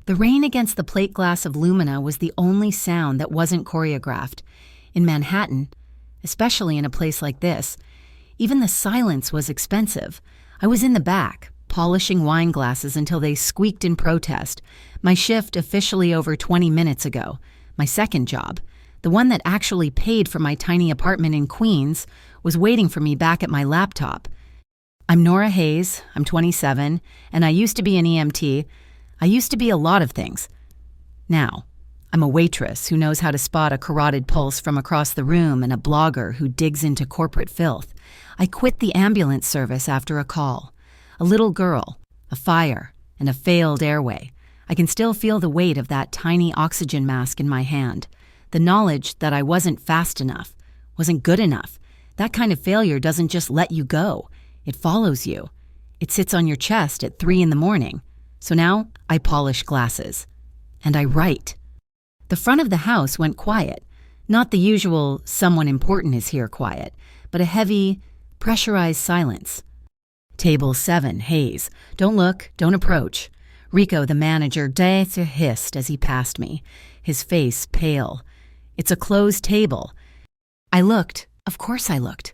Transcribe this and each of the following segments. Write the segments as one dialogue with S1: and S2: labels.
S1: The rain against the plate glass of Lumina was the only sound that wasn't choreographed. In Manhattan, especially in a place like this, even the silence was expensive. I was in the back, polishing wine glasses until they squeaked in protest. My shift officially over 20 minutes ago. My second job, the one that actually paid for my tiny apartment in Queens, was waiting for me back at my laptop. I'm Nora Hayes, I'm 27, and I used to be an EMT. I used to be a lot of things. Now, I'm a waitress who knows how to spot a carotid pulse from across the room and a blogger who digs into corporate filth. I quit the ambulance service after a call. A little girl, a fire, and a failed airway. I can still feel the weight of that tiny oxygen mask in my hand. The knowledge that I wasn't fast enough, wasn't good enough. That kind of failure doesn't just let you go. It follows you. It sits on your chest at 3 a.m. So now I polish glasses. And I write. The front of the house went quiet. Not the usual someone important is here quiet, but a heavy, pressurized silence. Table 7, Hayes. Don't look, don't approach. Rico, the manager, hissed as he passed me, his face pale. It's a closed table. I looked. Of course I looked.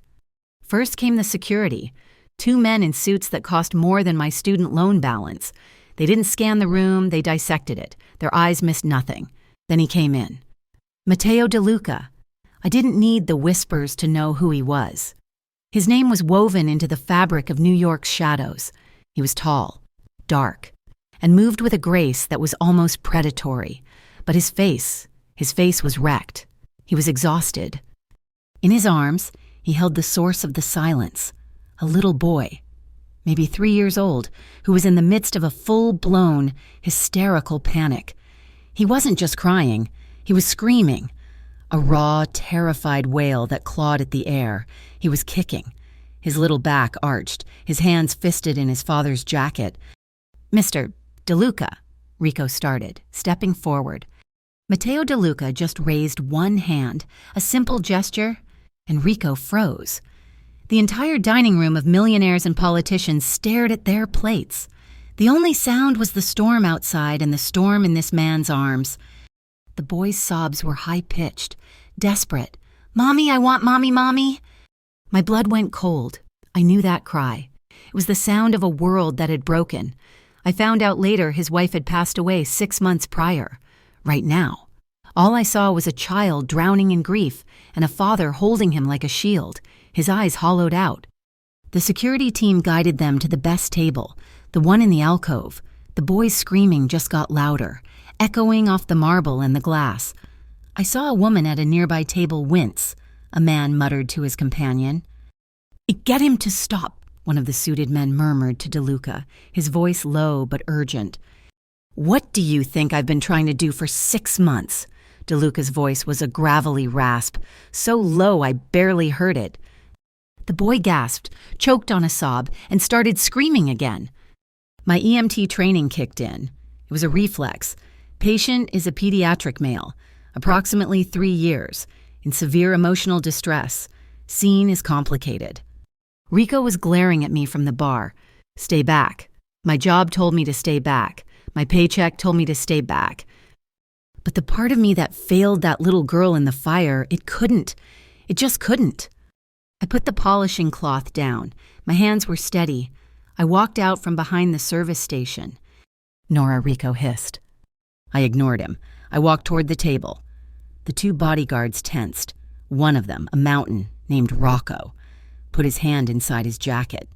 S1: First came the security. 2 men in suits that cost more than my student loan balance. They didn't scan the room, they dissected it. Their eyes missed nothing. Then he came in. Matteo De Luca. I didn't need the whispers to know who he was. His name was woven into the fabric of New York's shadows. He was tall, dark, and moved with a grace that was almost predatory. But his face was wrecked. He was exhausted. In his arms, he held the source of the silence, a little boy, maybe 3 years old, who was in the midst of a full-blown, hysterical panic. He wasn't just crying, he was screaming. A raw, terrified wail that clawed at the air. He was kicking, his little back arched, his hands fisted in his father's jacket. "Mr. De Luca," Rico started, stepping forward. Matteo De Luca just raised one hand, a simple gesture, and Rico froze. The entire dining room of millionaires and politicians stared at their plates. The only sound was the storm outside and the storm in this man's arms. The boy's sobs were high-pitched, desperate. "Mommy, I want mommy, mommy." My blood went cold. I knew that cry. It was the sound of a world that had broken. I found out later his wife had passed away 6 months prior. Right now, all I saw was a child drowning in grief and a father holding him like a shield, his eyes hollowed out. The security team guided them to the best table, the one in the alcove. The boy's screaming just got louder, echoing off the marble and the glass. I saw a woman at a nearby table wince. A man muttered to his companion. "Get him to stop," one of the suited men murmured to De Luca, his voice low but urgent. "What do you think I've been trying to do for 6 months?" De Luca's voice was a gravelly rasp, so low I barely heard it. The boy gasped, choked on a sob, and started screaming again. My EMT training kicked in. It was a reflex. Patient is a pediatric male, approximately 3 years, in severe emotional distress. Scene is complicated. Rico was glaring at me from the bar. "Stay back. My job told me to stay back. My paycheck told me to stay back." But the part of me that failed that little girl in the fire, it couldn't. It just couldn't. I put the polishing cloth down. My hands were steady. I walked out from behind the service station. "Nora," Rico hissed. I ignored him. I walked toward the table. The 2 bodyguards tensed. One of them, a mountain named Rocco, put his hand inside his jacket.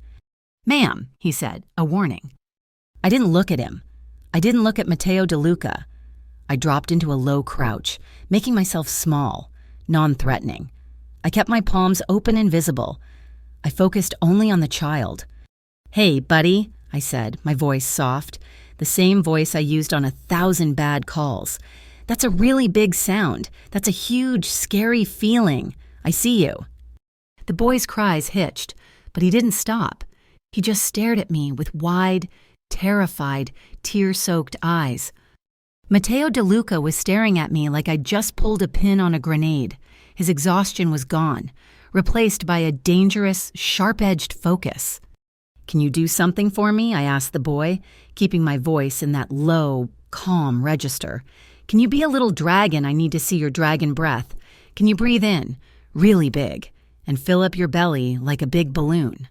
S1: "Ma'am," he said, a warning. I didn't look at him. I didn't look at Matteo De Luca. I dropped into a low crouch, making myself small, non-threatening. I kept my palms open and visible. I focused only on the child. "Hey, buddy," I said, my voice soft, the same voice I used on 1,000 bad calls. "That's a really big sound. That's a huge, scary feeling. I see you." The boy's cries hitched, but he didn't stop. He just stared at me with wide, terrified, tear-soaked eyes. Matteo De Luca was staring at me like I'd just pulled a pin on a grenade. His exhaustion was gone, replaced by a dangerous, sharp-edged focus. "Can you do something for me?" I asked the boy, keeping my voice in that low, calm register. Can you be a little dragon? I need to see your dragon breath. Can you breathe in, really big, and fill up your belly like a big balloon?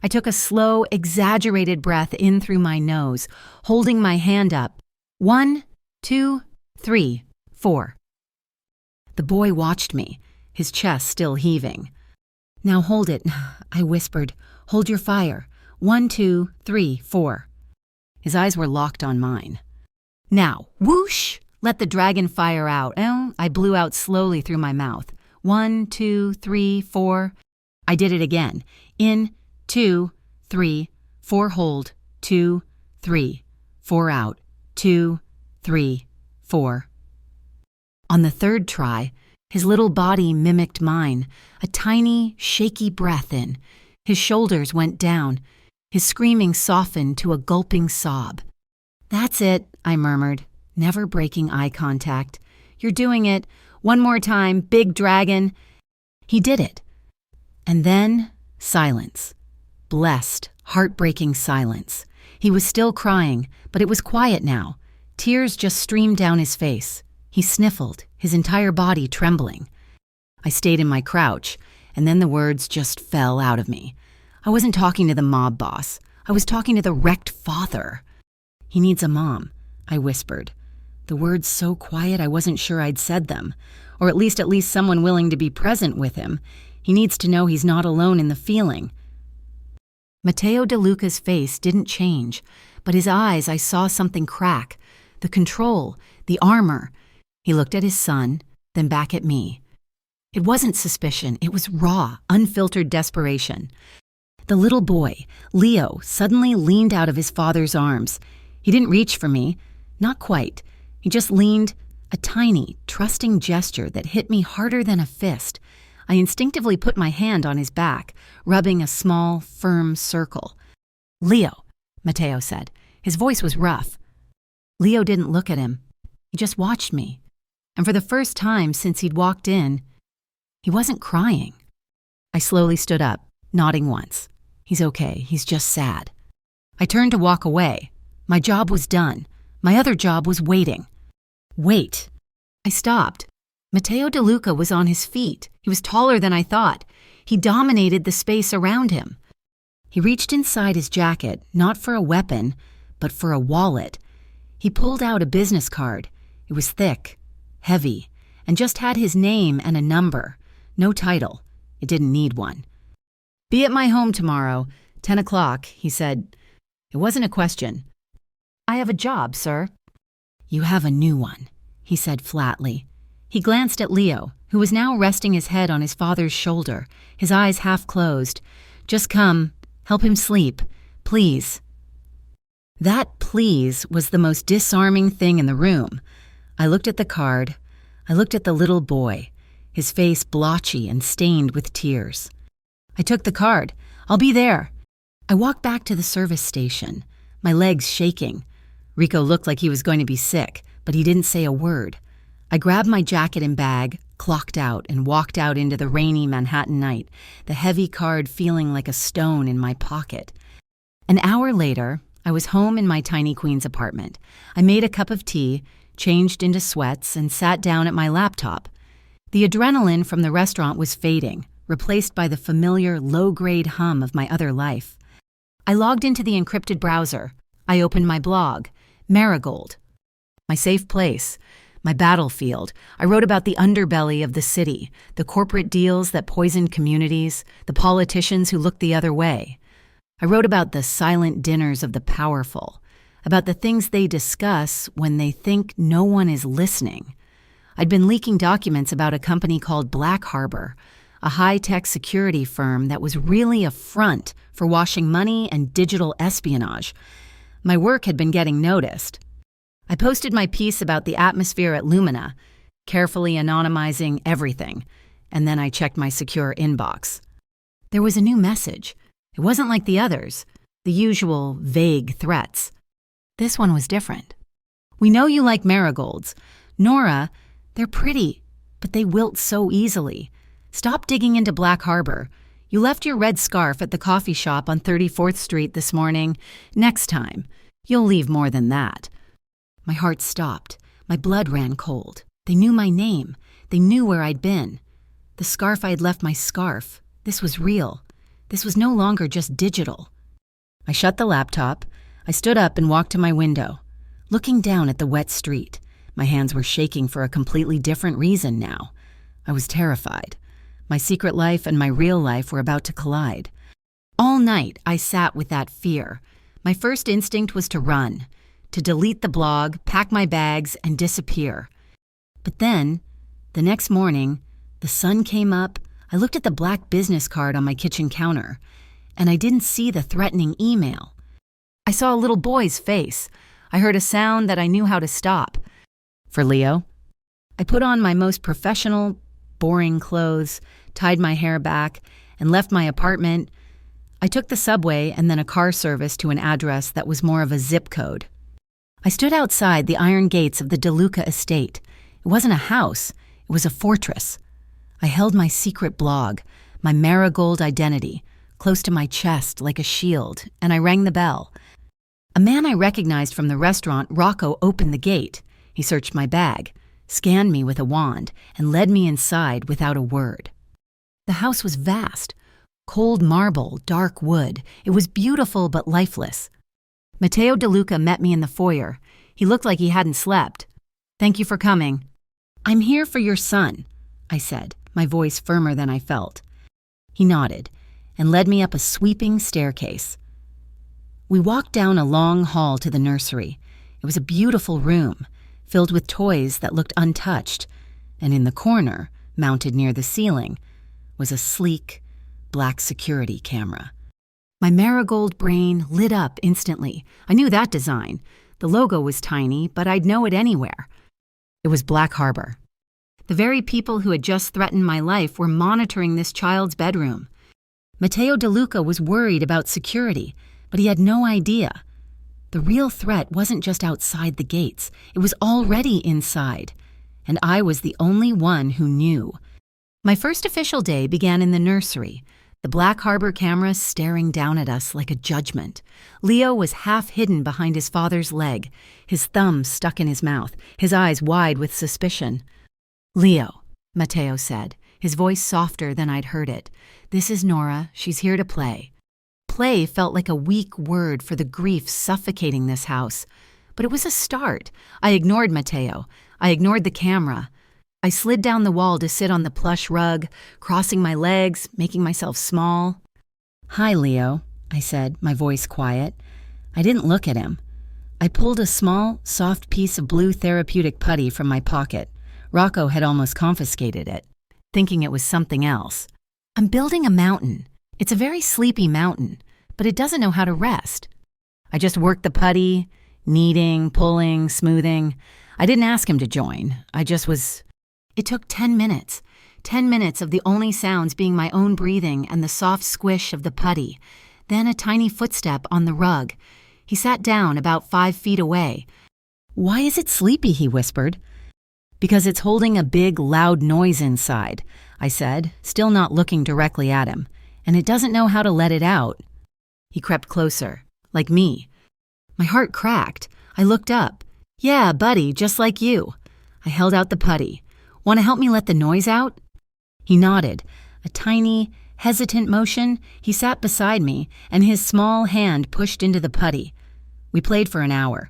S1: I took a slow, exaggerated breath in through my nose, holding my hand up. 1, 2, 3, 4. The boy watched me, his chest still heaving. Now hold it, I whispered. Hold your fire. 1, 2, 3, 4. His eyes were locked on mine. Now, whoosh! Let the dragon fire out. I blew out slowly through my mouth. 1, 2, 3, 4. I did it again. In, 2, 3, 4 hold, 2, 3, 4 out, 2, 3, 4. On the third try, his little body mimicked mine, a tiny, shaky breath in. His shoulders went down. His screaming softened to a gulping sob. That's it, I murmured, never breaking eye contact. You're doing it. One more time, big dragon. He did it. And then, silence. Blessed, heartbreaking silence. He was still crying, but it was quiet now. Tears just streamed down his face. He sniffled, his entire body trembling. I stayed in my crouch, and then the words just fell out of me. I wasn't talking to the mob boss. I was talking to the wrecked father. He needs a mom, I whispered. The words so quiet I wasn't sure I'd said them, or at least someone willing to be present with him. He needs to know he's not alone in the feeling. Matteo De Luca's face didn't change, but his eyes, I saw something crack. The control, the armor. He looked at his son, then back at me. It wasn't suspicion, it was raw, unfiltered desperation. The little boy, Leo, suddenly leaned out of his father's arms. He didn't reach for me, not quite. He just leaned, a tiny, trusting gesture that hit me harder than a fist. I instinctively put my hand on his back, rubbing a small, firm circle. Leo, Matteo said. His voice was rough. Leo didn't look at him. He just watched me. And for the first time since he'd walked in, he wasn't crying. I slowly stood up, nodding once. He's okay, he's just sad. I turned to walk away. My job was done. My other job was waiting. Wait. I stopped. Matteo De Luca was on his feet. He was taller than I thought. He dominated the space around him. He reached inside his jacket, not for a weapon, but for a wallet. He pulled out a business card. It was thick, heavy, and just had his name and a number. No title. It didn't need one. Be at my home tomorrow, 10 o'clock, he said. It wasn't a question. I have a job, sir. You have a new one, he said flatly. He glanced at Leo, who was now resting his head on his father's shoulder, his eyes half closed. Just come, help him sleep, please. That please was the most disarming thing in the room. I looked at the card. I looked at the little boy, his face blotchy and stained with tears. I took the card. I'll be there. I walked back to the service station, my legs shaking. Rico looked like he was going to be sick, but he didn't say a word. I grabbed my jacket and bag, clocked out, and walked out into the rainy Manhattan night, the heavy card feeling like a stone in my pocket. An hour later, I was home in my tiny Queens apartment. I made a cup of tea, changed into sweats, and sat down at my laptop. The adrenaline from the restaurant was fading, replaced by the familiar low-grade hum of my other life. I logged into the encrypted browser. I opened my blog, Marigold. My safe place, my battlefield. I wrote about the underbelly of the city, the corporate deals that poisoned communities, the politicians who looked the other way. I wrote about the silent dinners of the powerful, about the things they discuss when they think no one is listening. I'd been leaking documents about a company called Black Harbor, a high-tech security firm that was really a front for washing money and digital espionage. My work had been getting noticed. I posted my piece about the atmosphere at Lumina, carefully anonymizing everything, and then I checked my secure inbox. There was a new message. It wasn't like the others, the usual vague threats. This one was different. We know you like marigolds. Nora, they're pretty, but they wilt so easily. Stop digging into Black Harbor. You left your red scarf at the coffee shop on 34th Street this morning. Next time, you'll leave more than that. My heart stopped. My blood ran cold. They knew my name. They knew where I'd been. The scarf I had left my scarf. This was real. This was no longer just digital. I shut the laptop. I stood up and walked to my window, looking down at the wet street. My hands were shaking for a completely different reason now. I was terrified. My secret life and my real life were about to collide. All night, I sat with that fear. My first instinct was to run, to delete the blog, pack my bags, and disappear. But then, the next morning, the sun came up. I looked at the black business card on my kitchen counter, and I didn't see the threatening email. I saw a little boy's face. I heard a sound that I knew how to stop. For Leo. I put on my most professional, boring clothes, tied my hair back, and left my apartment. I took the subway and then a car service to an address that was more of a zip code. I stood outside the iron gates of the DeLuca estate. It wasn't a house, it was a fortress. I held my secret blog, my marigold identity, close to my chest like a shield, and I rang the bell. A man I recognized from the restaurant, Rocco, opened the gate. He searched my bag, scanned me with a wand, and led me inside without a word. The house was vast. Cold marble, dark wood. It was beautiful but lifeless. Matteo DeLuca met me in the foyer. He looked like he hadn't slept. "Thank you for coming." "I'm here for your son," I said, my voice firmer than I felt. He nodded and led me up a sweeping staircase. We walked down a long hall to the nursery. It was a beautiful room, filled with toys that looked untouched, and in the corner, mounted near the ceiling, was a sleek, black security camera. My marigold brain lit up instantly. I knew that design. The logo was tiny, but I'd know it anywhere. It was Black Harbor. The very people who had just threatened my life were monitoring this child's bedroom. Matteo DeLuca was worried about security, but he had no idea. The real threat wasn't just outside the gates. It was already inside, and I was the only one who knew. My first official day began in the nursery, the Black Harbor camera staring down at us like a judgment. Leo was half hidden behind his father's leg, his thumb stuck in his mouth, his eyes wide with suspicion. "Leo," Matteo said, his voice softer than I'd heard it. "This is Nora. She's here to play." Play felt like a weak word for the grief suffocating this house, but it was a start. I ignored Matteo. I ignored the camera. I slid down the wall to sit on the plush rug, crossing my legs, making myself small. "Hi, Leo," I said, my voice quiet. I didn't look at him. I pulled a small, soft piece of blue therapeutic putty from my pocket. Rocco had almost confiscated it, thinking it was something else. "I'm building a mountain. It's a very sleepy mountain, but it doesn't know how to rest." I just worked the putty, kneading, pulling, smoothing. I didn't ask him to join. I just was... It took 10 minutes. 10 minutes of the only sounds being my own breathing and the soft squish of the putty. Then a tiny footstep on the rug. He sat down about 5 feet away. "Why is it sleepy?" he whispered. "Because it's holding a big, loud noise inside," I said, still not looking directly at him. "And it doesn't know how to let it out." He crept closer, like me. My heart cracked. I looked up. "Yeah, buddy, just like you." I held out the putty. "Want to help me let the noise out?" He nodded. A tiny, hesitant motion. He sat beside me, and his small hand pushed into the putty. We played for an hour.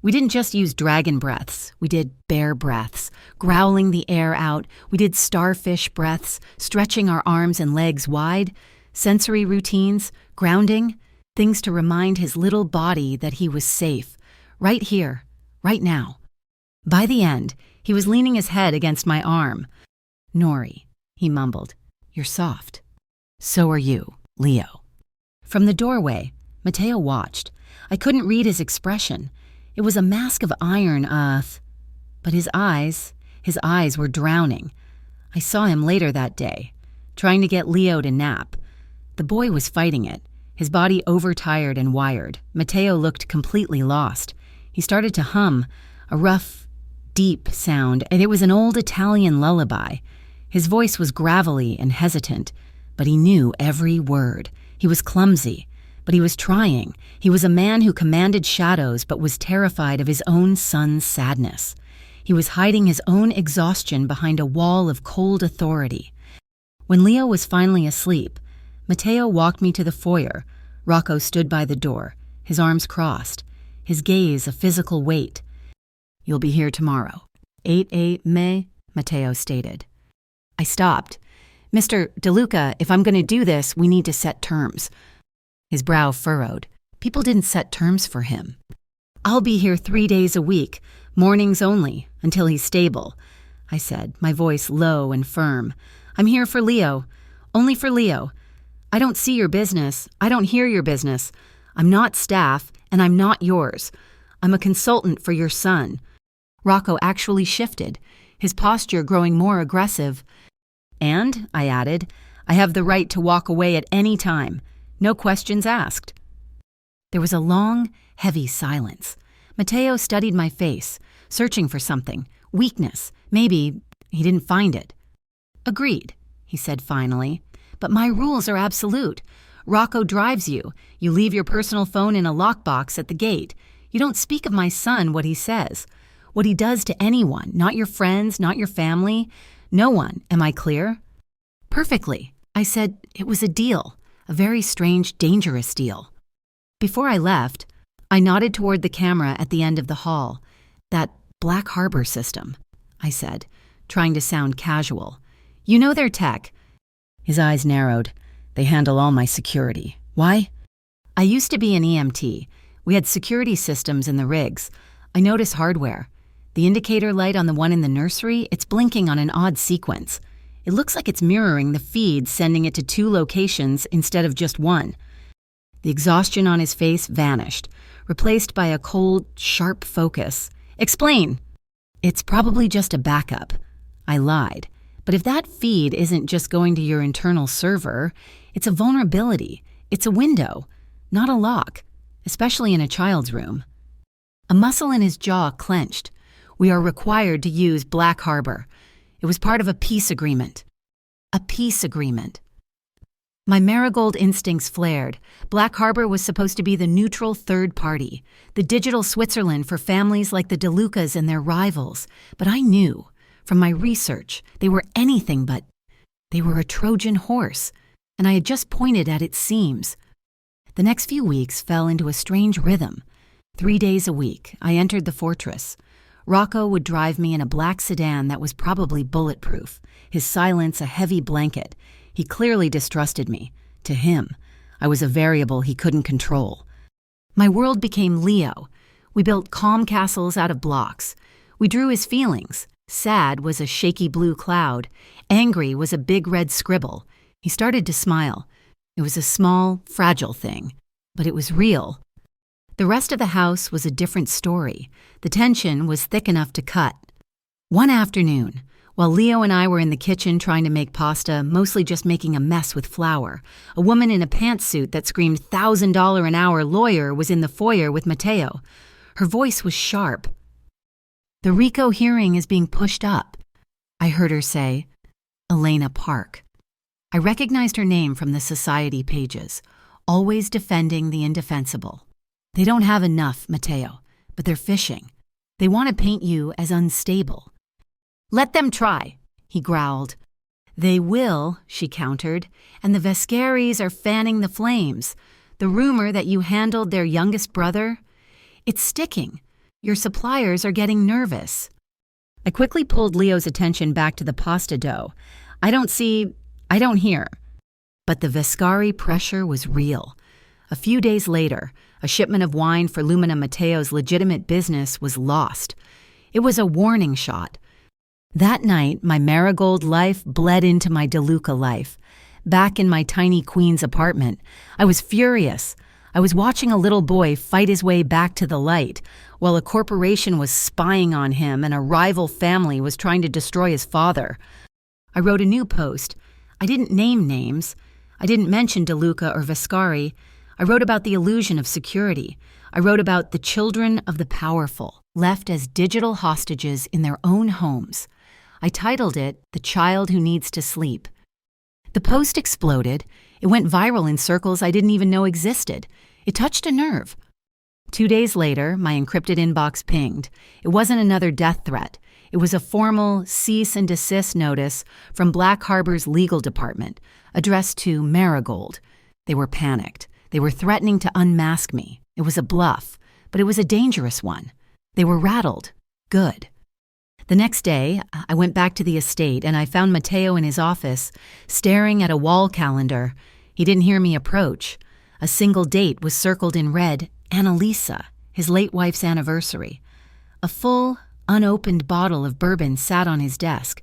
S1: We didn't just use dragon breaths. We did bear breaths, growling the air out. We did starfish breaths, stretching our arms and legs wide. Sensory routines, grounding, things to remind his little body that he was safe, right here, right now. By the end, he was leaning his head against my arm. "Nori," he mumbled, "you're soft." "So are you, Leo." From the doorway, Matteo watched. I couldn't read his expression. It was a mask of iron, but his eyes were drowning. I saw him later that day, trying to get Leo to nap. The boy was fighting it, his body overtired and wired. Matteo looked completely lost. He started to hum, a rough, deep sound, and it was an old Italian lullaby. His voice was gravelly and hesitant, but he knew every word. He was clumsy. But he was trying. He was a man who commanded shadows but was terrified of his own son's sadness. He was hiding his own exhaustion behind a wall of cold authority. When Leo was finally asleep, Matteo walked me to the foyer. Rocco stood by the door, his arms crossed, his gaze a physical weight. "You'll be here tomorrow. 8 May, Matteo stated. I stopped. "Mr. DeLuca, if I'm going to do this, we need to set terms." His brow furrowed. People didn't set terms for him. "I'll be here 3 days a week, mornings only, until he's stable," I said, my voice low and firm. "I'm here for Leo. Only for Leo. I don't see your business. I don't hear your business. I'm not staff, and I'm not yours. I'm a consultant for your son." Rocco actually shifted, his posture growing more aggressive. "And," I added, "I have the right to walk away at any time. No questions asked." There was a long, heavy silence. Matteo studied my face, searching for something. Weakness. Maybe he didn't find it. "Agreed," he said finally. "But my rules are absolute. Rocco drives you. You leave your personal phone in a lockbox at the gate. You don't speak of my son what he says. What he does to anyone, not your friends, not your family. No one. Am I clear?" "Perfectly." I said it was a deal. A very strange, dangerous deal. Before I left, I nodded toward the camera at the end of the hall. "That Black Harbor system," I said, trying to sound casual. "You know their tech." His eyes narrowed. "They handle all my security. Why?" "I used to be an EMT. We had security systems in the rigs. I notice hardware. The indicator light on the one in the nursery, it's blinking on an odd sequence. It looks like it's mirroring the feed, sending it to 2 locations instead of just 1. The exhaustion on his face vanished, replaced by a cold, sharp focus. "Explain." "It's probably just a backup." I lied. "But if that feed isn't just going to your internal server, it's a vulnerability. It's a window, not a lock, especially in a child's room." A muscle in his jaw clenched. "We are required to use Black Harbor. It was part of a peace agreement." A peace agreement. My marigold instincts flared. Black Harbor was supposed to be the neutral third party, the digital Switzerland for families like the DeLucas and their rivals. But I knew, from my research, they were anything but. They were a Trojan horse, and I had just pointed at its seams. The next few weeks fell into a strange rhythm. 3 days a week, I entered the fortress. Rocco would drive me in a black sedan that was probably bulletproof, his silence a heavy blanket. He clearly distrusted me. To him, I was a variable he couldn't control. My world became Leo. We built calm castles out of blocks. We drew his feelings. Sad was a shaky blue cloud. Angry was a big red scribble. He started to smile. It was a small, fragile thing, but it was real. The rest of the house was a different story. The tension was thick enough to cut. One afternoon, while Leo and I were in the kitchen trying to make pasta, mostly just making a mess with flour, a woman in a pantsuit that screamed $1,000 an hour lawyer was in the foyer with Matteo. Her voice was sharp. "The RICO hearing is being pushed up," I heard her say. Elena Park. I recognized her name from the society pages, always defending the indefensible. "They don't have enough, Matteo, but they're fishing. They want to paint you as unstable." "Let them try," he growled. "They will," she countered, "and the Vescaris are fanning the flames. The rumor that you handled their youngest brother, it's sticking. Your suppliers are getting nervous." I quickly pulled Leo's attention back to the pasta dough. I don't hear. But the Vescari pressure was real. A few days later, a shipment of wine for Lumina Matteo's legitimate business was lost. It was a warning shot. That night, my marigold life bled into my DeLuca life. Back in my tiny Queens apartment, I was furious. I was watching a little boy fight his way back to the light, while a corporation was spying on him and a rival family was trying to destroy his father. I wrote a new post. I didn't name names. I didn't mention DeLuca or Vescari. I wrote about the illusion of security. I wrote about the children of the powerful, left as digital hostages in their own homes. I titled it, "The Child Who Needs to Sleep." The post exploded. It went viral in circles I didn't even know existed. It touched a nerve. 2 days later, my encrypted inbox pinged. It wasn't another death threat. It was a formal cease and desist notice from Black Harbor's legal department, addressed to Marigold. They were panicked. They were threatening to unmask me. It was a bluff, but it was a dangerous one. They were rattled. Good. The next day, I went back to the estate and I found Matteo in his office, staring at a wall calendar. He didn't hear me approach. A single date was circled in red, Annalisa, his late wife's anniversary. A full, unopened bottle of bourbon sat on his desk,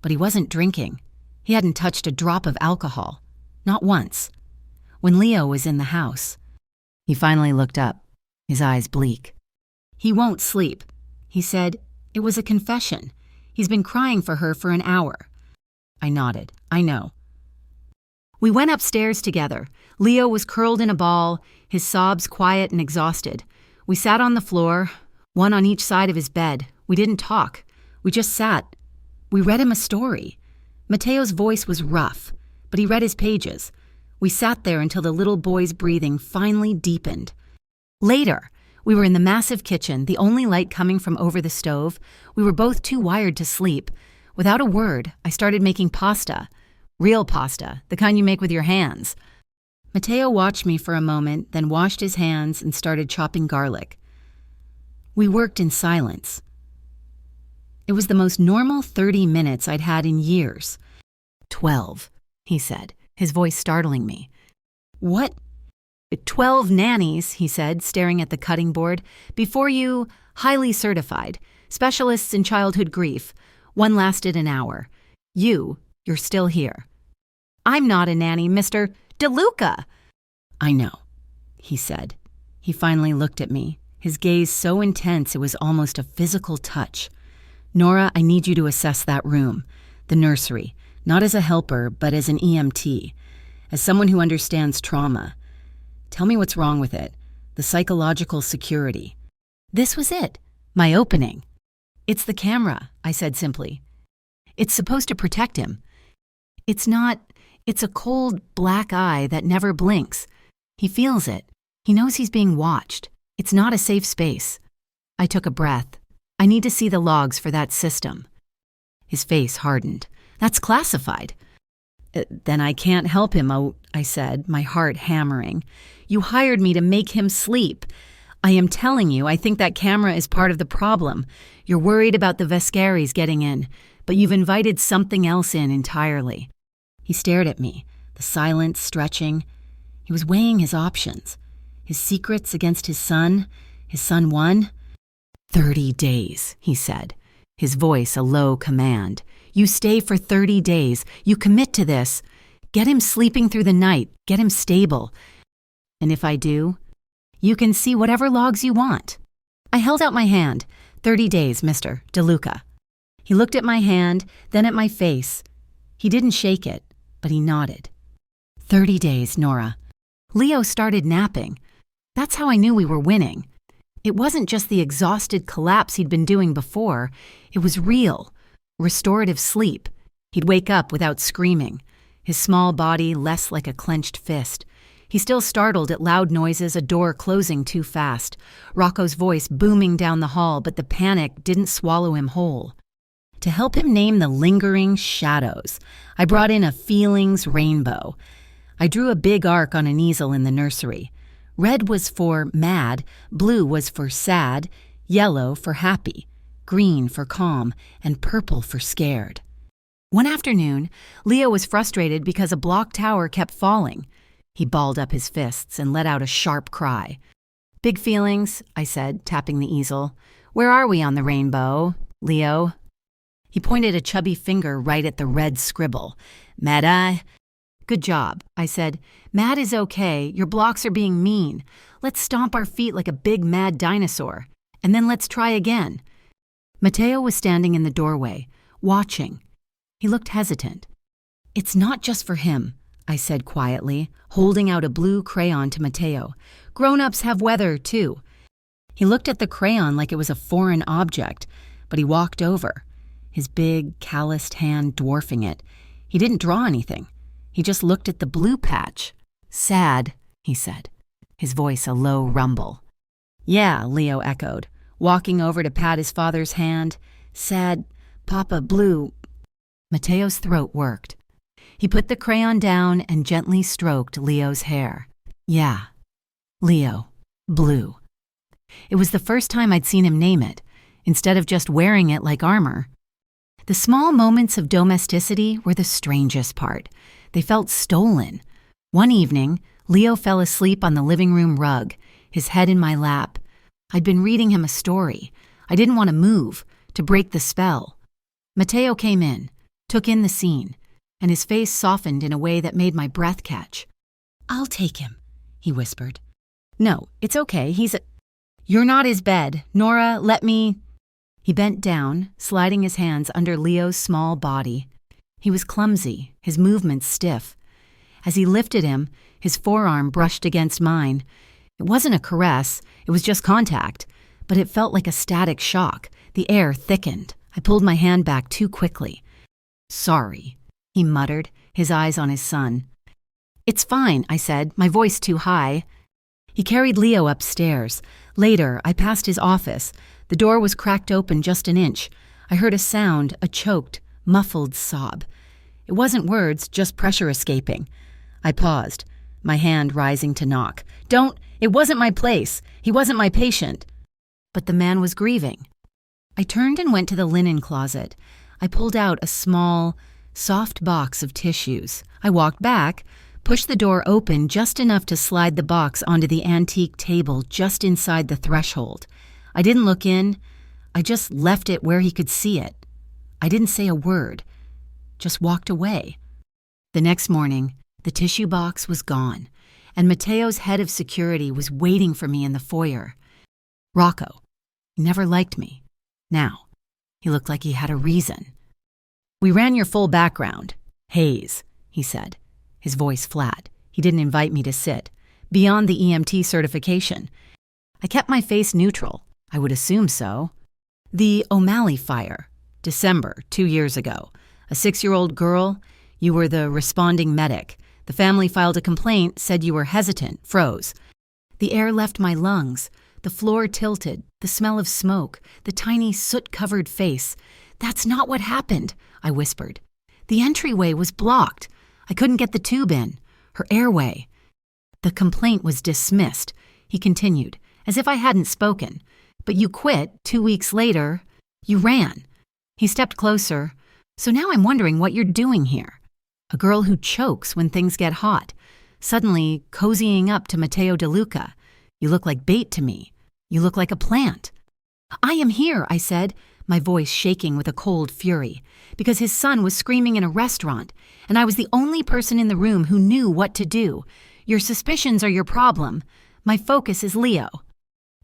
S1: but he wasn't drinking. He hadn't touched a drop of alcohol. Not once. When Leo was in the house, he finally looked up, his eyes bleak. He won't sleep. He said, it was a confession. He's been crying for her for an hour. I nodded. I know. We went upstairs together. Leo was curled in a ball, his sobs quiet and exhausted. We sat on the floor, one on each side of his bed. We didn't talk. We just sat. We read him a story. Matteo's voice was rough, but he read his pages. We sat there until the little boy's breathing finally deepened. Later, we were in the massive kitchen, the only light coming from over the stove. We were both too wired to sleep. Without a word, I started making pasta. Real pasta, the kind you make with your hands. Matteo watched me for a moment, then washed his hands and started chopping garlic. We worked in silence. It was the most normal 30 minutes I'd had in years. 12, he said, his voice startling me. What? 12 nannies, he said, staring at the cutting board. Before you, highly certified, specialists in childhood grief. One lasted an hour. You're still here. I'm not a nanny, Mr. DeLuca. I know, he said. He finally looked at me, his gaze so intense it was almost a physical touch. Nora, I need you to assess that room, the nursery, not as a helper, but as an EMT, as someone who understands trauma. Tell me what's wrong with it, the psychological security. This was it, my opening. It's the camera, I said simply. It's supposed to protect him. It's a cold, black eye that never blinks. He feels it. He knows he's being watched. It's not a safe space. I took a breath. I need to see the logs for that system. His face hardened. That's classified. Then I can't help him, I said, my heart hammering. You hired me to make him sleep. I am telling you, I think that camera is part of the problem. You're worried about the Vescaris getting in, but you've invited something else in entirely. He stared at me, the silence stretching. He was weighing his options. His secrets against his son won. 30 days, he said, his voice a low command. You stay for 30 days. You commit to this. Get him sleeping through the night. Get him stable. And if I do, you can see whatever logs you want. I held out my hand. 30 days, Mr. DeLuca. He looked at my hand, then at my face. He didn't shake it, but he nodded. 30 days, Nora. Leo started napping. That's how I knew we were winning. It wasn't just the exhausted collapse he'd been doing before. It was real. Restorative sleep. He'd wake up without screaming, his small body less like a clenched fist. He still startled at loud noises, a door closing too fast, Rocco's voice booming down the hall, but the panic didn't swallow him whole. To help him name the lingering shadows, I brought in a feelings rainbow. I drew a big arc on an easel in the nursery. Red was for mad, blue was for sad, yellow for happy, green for calm, and purple for scared. One afternoon, Leo was frustrated because a block tower kept falling. He balled up his fists and let out a sharp cry. Big feelings, I said, tapping the easel. Where are we on the rainbow, Leo? He pointed a chubby finger right at the red scribble. Mad-eye? Good job, I said. Mad is okay. Your blocks are being mean. Let's stomp our feet like a big mad dinosaur. And then let's try again. Matteo was standing in the doorway, watching. He looked hesitant. It's not just for him, I said quietly, holding out a blue crayon to Matteo. Grown-ups have weather, too. He looked at the crayon like it was a foreign object, but he walked over, his big, calloused hand dwarfing it. He didn't draw anything. He just looked at the blue patch. Sad, he said, his voice a low rumble. Yeah, Leo echoed, walking over to pat his father's hand. Sad, Papa Blue. Mateo's throat worked. He put the crayon down and gently stroked Leo's hair. Yeah, Leo, Blue. It was the first time I'd seen him name it, instead of just wearing it like armor. The small moments of domesticity were the strangest part. They felt stolen. One evening, Leo fell asleep on the living room rug, his head in my lap. I'd been reading him a story. I didn't want to move, to break the spell. Mateo came in, took in the scene, and his face softened in a way that made my breath catch. I'll take him, he whispered. No, it's okay, You're not his bed. Nora, let me... He bent down, sliding his hands under Leo's small body. He was clumsy, his movements stiff. As he lifted him, his forearm brushed against mine. It wasn't a caress, it was just contact, but it felt like a static shock. The air thickened. I pulled my hand back too quickly. Sorry, he muttered, his eyes on his son. It's fine, I said, my voice too high. He carried Leo upstairs. Later, I passed his office. The door was cracked open just an inch. I heard a sound, a choked, muffled sob. It wasn't words, just pressure escaping. I paused, my hand rising to knock. It wasn't my place. He wasn't my patient. But the man was grieving. I turned and went to the linen closet. I pulled out a small, soft box of tissues. I walked back, pushed the door open just enough to slide the box onto the antique table just inside the threshold. I didn't look in. I just left it where he could see it. I didn't say a word, just walked away. The next morning, the tissue box was gone, and Mateo's head of security was waiting for me in the foyer. Rocco. He never liked me. Now, he looked like he had a reason. We ran your full background. Hayes, he said, his voice flat. He didn't invite me to sit. Beyond the EMT certification. I kept my face neutral. I would assume so. The O'Malley fire. December, 2 years ago. A 6-year-old girl. You were the responding medic. The family filed a complaint, said you were hesitant, froze. The air left my lungs. The floor tilted. The smell of smoke. The tiny soot-covered face. That's not what happened, I whispered. The entryway was blocked. I couldn't get the tube in. Her airway. The complaint was dismissed, he continued, as if I hadn't spoken. But you quit 2 weeks later. You ran. He stepped closer. So now I'm wondering what you're doing here. A girl who chokes when things get hot. Suddenly cozying up to Matteo De Luca. You look like bait to me. You look like a plant. I am here, I said, my voice shaking with a cold fury, because his son was screaming in a restaurant, and I was the only person in the room who knew what to do. Your suspicions are your problem. My focus is Leo.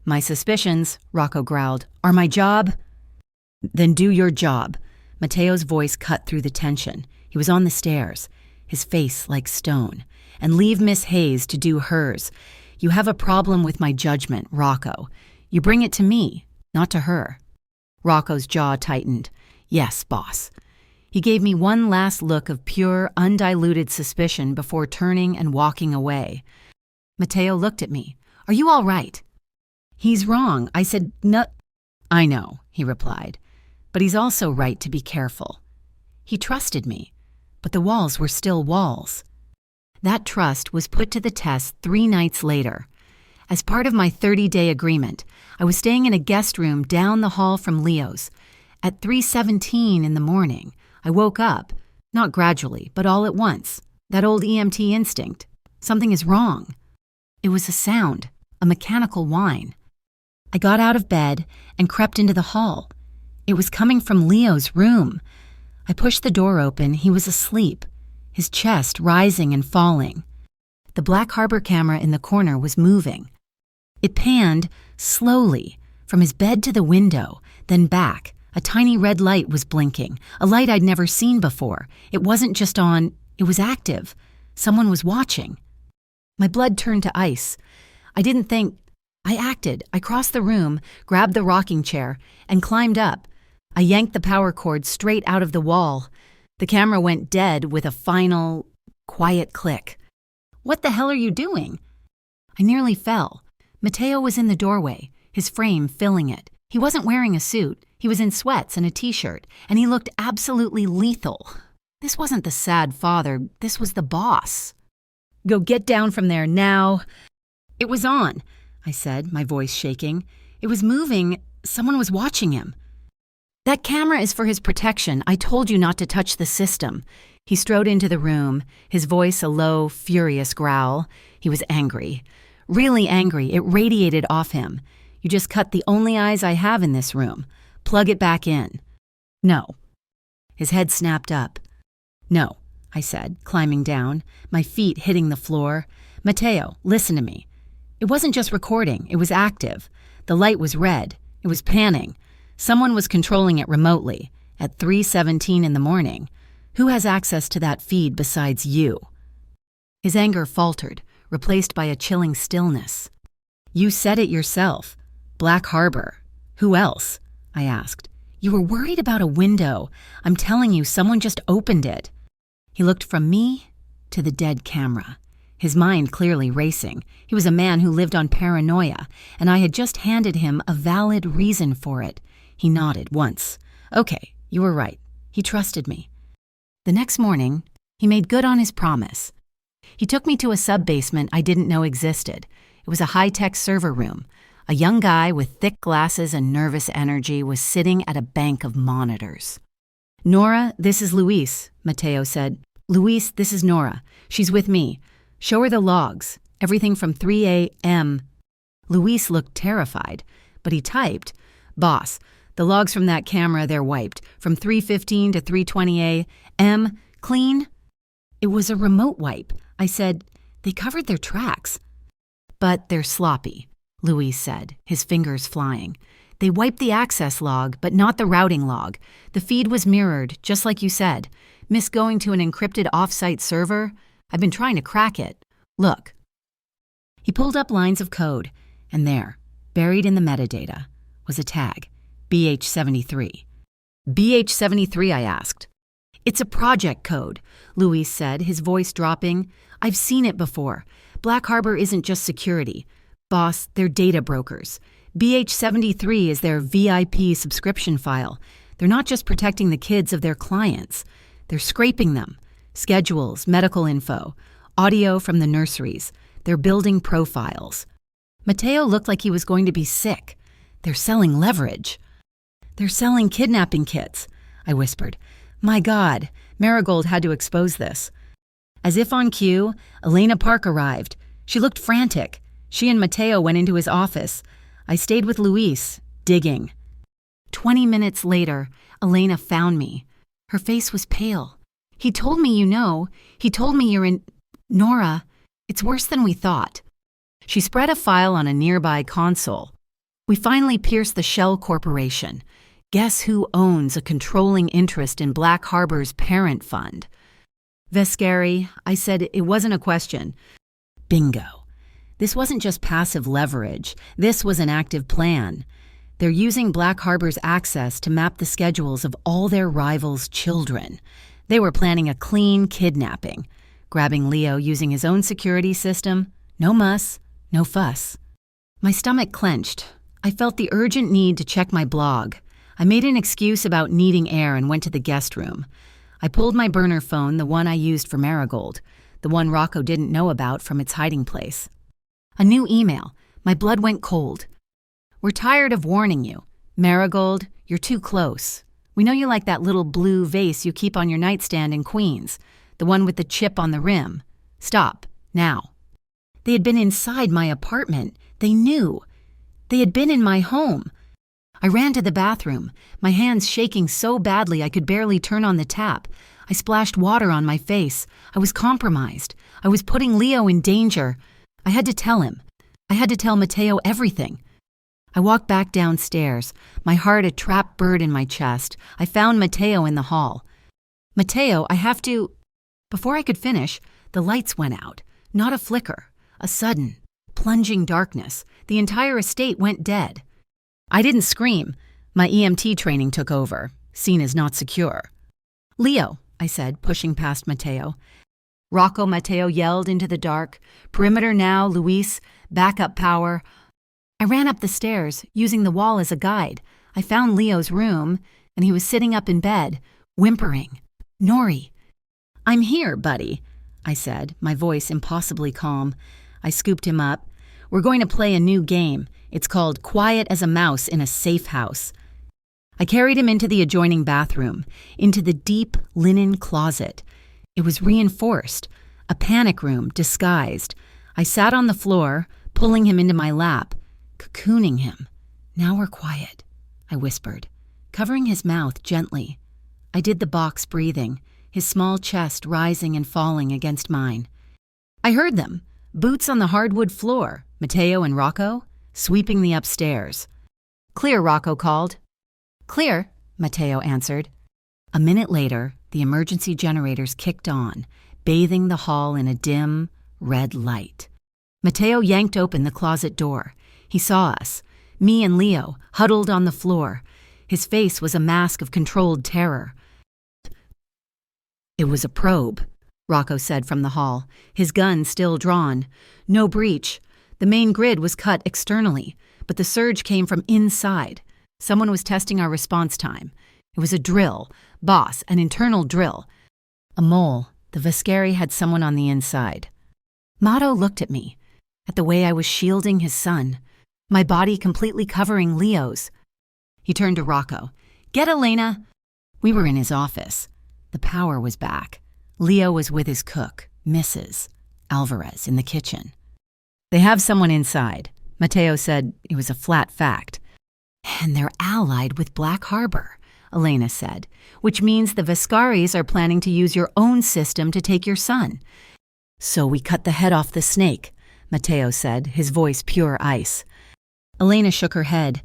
S1: My suspicions, Rocco growled, are my job? Then do your job. Matteo's voice cut through the tension. He was on the stairs, his face like stone. And leave Miss Hayes to do hers. You have a problem with my judgment, Rocco. You bring it to me, not to her. Rocco's jaw tightened. Yes, boss. He gave me one last look of pure, undiluted suspicion before turning and walking away. Matteo looked at me. Are you all right? He's wrong. I said, no. I know, he replied. But he's also right to be careful. He trusted me, but the walls were still walls. That trust was put to the test 3 nights later. As part of my 30-day agreement, I was staying in a guest room down the hall from Leo's. At 3:17 in the morning, I woke up, not gradually, but all at once. That old EMT instinct. Something is wrong. It was a sound, a mechanical whine. I got out of bed and crept into the hall. It was coming from Leo's room. I pushed the door open. He was asleep, his chest rising and falling. The Black Harbor camera in the corner was moving. It panned, slowly, from his bed to the window, then back. A tiny red light was blinking, a light I'd never seen before. It wasn't just on, it was active. Someone was watching. My blood turned to ice. I didn't think. I acted. I crossed the room, grabbed the rocking chair, and climbed up. I yanked the power cord straight out of the wall. The camera went dead with a final, quiet click. "What the hell are you doing?" I nearly fell. Mateo was in the doorway, his frame filling it. He wasn't wearing a suit. He was in sweats and a t-shirt, and he looked absolutely lethal. This wasn't the sad father. This was the boss. "Go get down from there now." "It was on," I said, my voice shaking. "It was moving. Someone was watching him." "That camera is for his protection. I told you not to touch the system." He strode into the room, his voice a low, furious growl. He was angry. Really angry. It radiated off him. "You just cut the only eyes I have in this room. Plug it back in." "No." His head snapped up. "No," I said, climbing down, my feet hitting the floor. "Mateo, listen to me. It wasn't just recording. It was active. The light was red. It was panning. Someone was controlling it remotely at 3:17 in the morning. Who has access to that feed besides you?" His anger faltered, replaced by a chilling stillness. "You said it yourself. Black Harbor. Who else?" I asked. "You were worried about a window. I'm telling you, someone just opened it." He looked from me to the dead camera, his mind clearly racing. He was a man who lived on paranoia, and I had just handed him a valid reason for it. He nodded once. "Okay, you were right." He trusted me. The next morning, he made good on his promise. He took me to a sub-basement I didn't know existed. It was a high-tech server room. A young guy with thick glasses and nervous energy was sitting at a bank of monitors. "Nora, this is Luis," Mateo said. "Luis, this is Nora. She's with me. Show her the logs, everything from 3 a.m. Luis looked terrified, but he typed, "Boss, the logs from that camera, they're wiped. From 3:15 to 3:20 a.m. Clean." It was a remote wipe. I said, "They covered their tracks." "But they're sloppy," Luis said, his fingers flying. "They wiped the access log, but not the routing log. The feed was mirrored, just like you said. Miss going to an encrypted off-site server? I've been trying to crack it. Look." He pulled up lines of code, and there, buried in the metadata, was a tag, BH73. "BH73, I asked. "It's a project code," Luis said, his voice dropping. "I've seen it before. Black Harbor isn't just security. Boss, they're data brokers. BH73 is their VIP subscription file. They're not just protecting the kids of their clients. They're scraping them. Schedules, medical info, audio from the nurseries. They're building profiles." Mateo looked like he was going to be sick. "They're selling leverage." "They're selling kidnapping kits," I whispered. "My God, Marigold had to expose this." As if on cue, Elena Park arrived. She looked frantic. She and Mateo went into his office. I stayed with Luis, digging. 20 minutes later, Elena found me. Her face was pale. "He told me you know. He told me you're in... Nora, it's worse than we thought." She spread a file on a nearby console. "We finally pierced the Shell Corporation. Guess who owns a controlling interest in Black Harbor's parent fund?" "Vescari," I said. It wasn't a question. Bingo. This wasn't just passive leverage. This was an active plan. They're using Black Harbor's access to map the schedules of all their rivals' children. They were planning a clean kidnapping, grabbing Leo using his own security system. No muss, no fuss. My stomach clenched. I felt the urgent need to check my blog. I made an excuse about needing air and went to the guest room. I pulled my burner phone, the one I used for Marigold, the one Rocco didn't know about from its hiding place. A new email. My blood went cold. "We're tired of warning you. Marigold, you're too close. We know you like that little blue vase you keep on your nightstand in Queens, the one with the chip on the rim. Stop, now." They had been inside my apartment. They knew. They had been in my home. I ran to the bathroom, my hands shaking so badly I could barely turn on the tap. I splashed water on my face. I was compromised. I was putting Leo in danger. I had to tell him. I had to tell Mateo everything. I walked back downstairs, my heart a trapped bird in my chest. I found Mateo in the hall. "Mateo, I have to..." Before I could finish, the lights went out. Not a flicker. A sudden, plunging darkness. The entire estate went dead. I didn't scream. My EMT training took over. Scene is not secure. "Leo," I said, pushing past Mateo. Rocco Mateo yelled into the dark. Perimeter now, Luis. Backup power. I ran up the stairs, using the wall as a guide. I found Leo's room, and he was sitting up in bed, whimpering. Nori. I'm here, buddy, I said, my voice impossibly calm. I scooped him up. We're going to play a new game. It's called Quiet as a Mouse in a Safe House. I carried him into the adjoining bathroom, into the deep linen closet. It was reinforced, a panic room disguised. I sat on the floor, pulling him into my lap, cocooning him. Now we're quiet, I whispered, covering his mouth gently. I did the box breathing, his small chest rising and falling against mine. I heard them, boots on the hardwood floor, Mateo and Rocco, sweeping the upstairs. Clear, Rocco called. Clear, Mateo answered. A minute later, the emergency generators kicked on, bathing the hall in a dim, red light. Mateo yanked open the closet door. He saw us, me and Leo, huddled on the floor. His face was a mask of controlled terror. It was a probe, Rocco said from the hall, his gun still drawn. No breach. The main grid was cut externally, but the surge came from inside. Someone was testing our response time. It was a drill. Boss, an internal drill. A mole. The Vascari had someone on the inside. Mato looked at me, at the way I was shielding his son, my body completely covering Leo's. He turned to Rocco. Get Elena. We were in his office. The power was back. Leo was with his cook, Mrs. Alvarez, in the kitchen. They have someone inside. Mateo said it was a flat fact. And they're allied with Black Harbor, Elena said, which means the Vascaris are planning to use your own system to take your son. So we cut the head off the snake, Mateo said, his voice pure ice. Elena shook her head.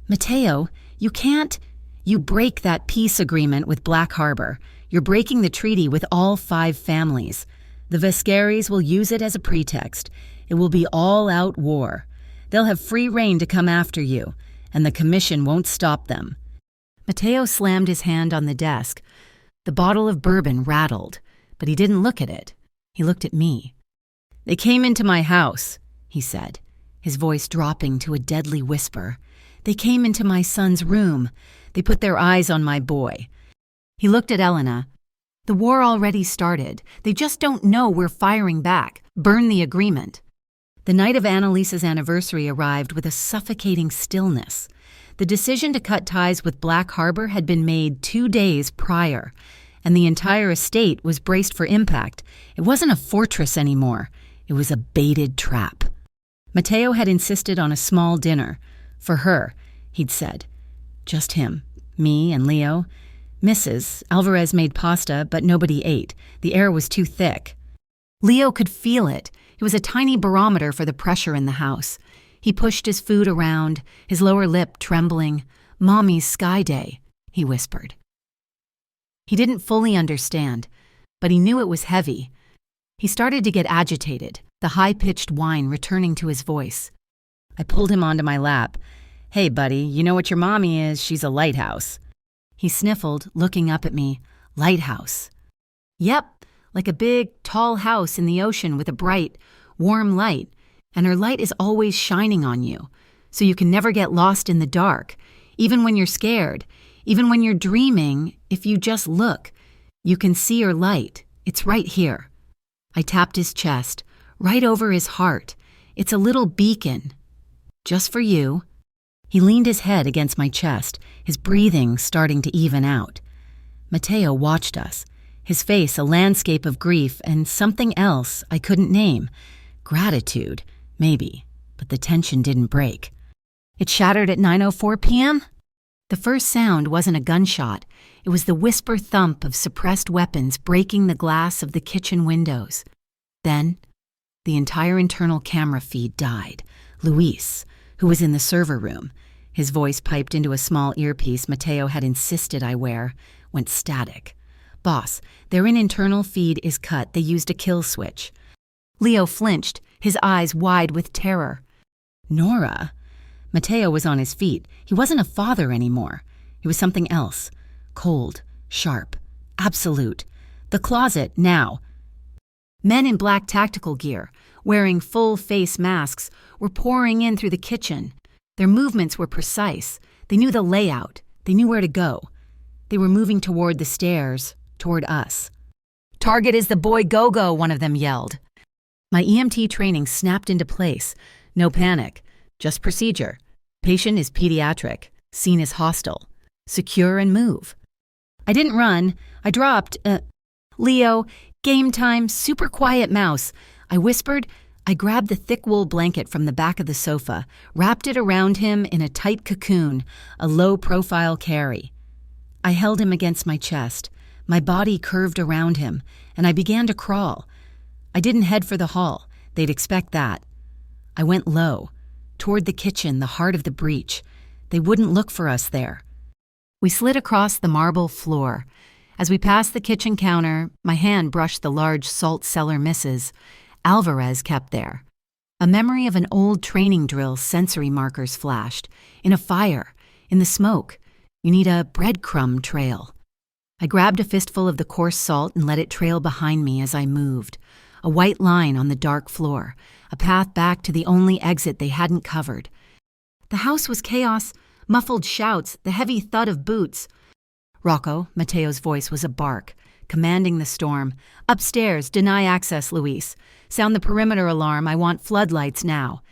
S1: Mateo, you can't. You break that peace agreement with Black Harbor. You're breaking the treaty with all 5 families. The Vascaris will use it as a pretext. It will be all-out war. They'll have free rein to come after you, and the commission won't stop them. Mateo slammed his hand on the desk. The bottle of bourbon rattled, but he didn't look at it. He looked at me. They came into my house, he said, his voice dropping to a deadly whisper. They came into my son's room. They put their eyes on my boy. He looked at Elena. The war already started. They just don't know we're firing back. Burn the agreement. The night of Annalisa's anniversary arrived with a suffocating stillness. The decision to cut ties with Black Harbor had been made 2 days prior, and the entire estate was braced for impact. It wasn't a fortress anymore. It was a baited trap. Mateo had insisted on a small dinner. For her, he'd said. Just him, me and Leo. Mrs. Alvarez made pasta, but nobody ate. The air was too thick. Leo could feel it. It was a tiny barometer for the pressure in the house. He pushed his food around, his lower lip trembling. Mommy's sky day, he whispered. He didn't fully understand, but he knew it was heavy. He started to get agitated, the high-pitched whine returning to his voice. I pulled him onto my lap. Hey, buddy, you know what your mommy is? She's a lighthouse. He sniffled, looking up at me. Lighthouse. Yep, like a big, tall house in the ocean with a bright, warm light, and her light is always shining on you, so you can never get lost in the dark, even when you're scared, even when you're dreaming. If you just look, you can see her light. It's right here. I tapped his chest, right over his heart. It's a little beacon. Just for you. He leaned his head against my chest, his breathing starting to even out. Mateo watched us, his face a landscape of grief and something else I couldn't name. Gratitude, maybe, but the tension didn't break. It shattered at 9:04 p.m.? The first sound wasn't a gunshot. It was the whisper thump of suppressed weapons breaking the glass of the kitchen windows. Then, the entire internal camera feed died. Luis, who was in the server room, his voice piped into a small earpiece Mateo had insisted I wear, went static. Boss, their internal feed is cut. They used a kill switch. Leo flinched, his eyes wide with terror. Nora? Mateo was on his feet. He wasn't a father anymore. He was something else. Cold, sharp, absolute. The closet, now. Men in black tactical gear, wearing full-face masks, were pouring in through the kitchen. Their movements were precise. They knew the layout. They knew where to go. They were moving toward the stairs, toward us. "Target is the boy Go-Go," one of them yelled. My EMT training snapped into place. No panic, just procedure. Patient is pediatric. Scene is hostile. Secure and move. I didn't run. I dropped. "Leo, game time, super quiet mouse." I whispered. I grabbed the thick wool blanket from the back of the sofa, wrapped it around him in a tight cocoon, a low-profile carry. I held him against my chest. My body curved around him, and I began to crawl. I didn't head for the hall. They'd expect that. I went low, toward the kitchen, the heart of the breach. They wouldn't look for us there. We slid across the marble floor. As we passed the kitchen counter, my hand brushed the large salt cellar misses. Alvarez kept there. A memory of an old training drill sensory markers flashed. In a fire, in the smoke, you need a breadcrumb trail. I grabbed a fistful of the coarse salt and let it trail behind me as I moved. A white line on the dark floor, a path back to the only exit they hadn't covered. The house was chaos, muffled shouts, the heavy thud of boots. "Rocco," Mateo's voice was a bark, commanding the storm. "Upstairs, deny access, Luis. Sound the perimeter alarm, I want floodlights now."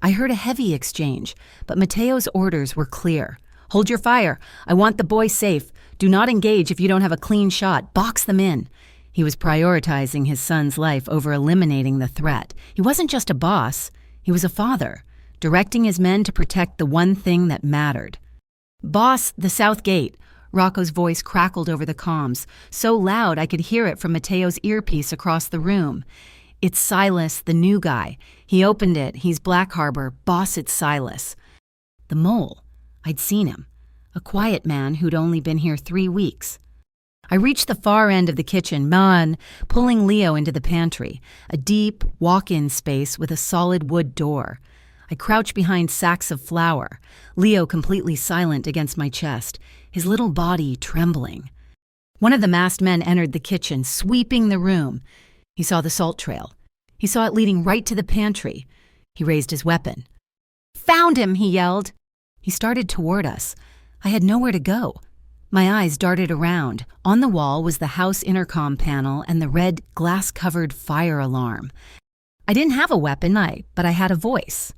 S1: I heard a heavy exchange, but Mateo's orders were clear. "Hold your fire. I want the boy safe. Do not engage if you don't have a clean shot. Box them in." He was prioritizing his son's life over eliminating the threat. He wasn't just a boss. He was a father, directing his men to protect the one thing that mattered. "Boss, the south gate." Rocco's voice crackled over the comms, so loud I could hear it from Mateo's earpiece across the room. "It's Silas, the new guy. He opened it. He's Black Harbor. Boss, it's Silas." The mole. I'd seen him. A quiet man who'd only been here 3 weeks. I reached the far end of the kitchen, pulling Leo into the pantry, a deep, walk-in space with a solid wood door. I crouched behind sacks of flour, Leo completely silent against my chest, his little body trembling. One of the masked men entered the kitchen, sweeping the room. He saw the salt trail. He saw it leading right to the pantry. He raised his weapon. "Found him!" he yelled. He started toward us. I had nowhere to go. My eyes darted around. On the wall was the house intercom panel and the red, glass-covered fire alarm. I didn't have a weapon, but I had a voice.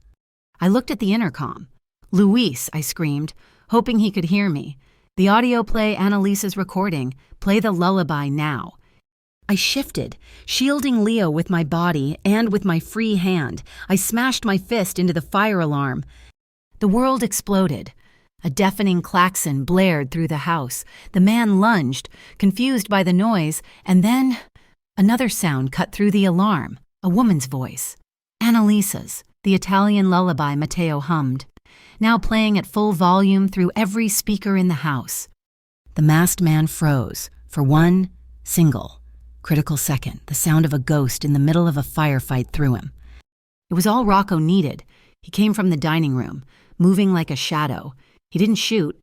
S1: I looked at the intercom. "Luis," I screamed, hoping he could hear me. "The audio play Annalisa's recording. Play the lullaby now." I shifted, shielding Leo with my body and with my free hand. I smashed my fist into the fire alarm. The world exploded. A deafening klaxon blared through the house. The man lunged, confused by the noise, and then another sound cut through the alarm, a woman's voice. Annalisa's, the Italian lullaby Mateo hummed, now playing at full volume through every speaker in the house. The masked man froze for one single, critical second, the sound of a ghost in the middle of a firefight through him. It was all Rocco needed. He came from the dining room, moving like a shadow. He didn't shoot.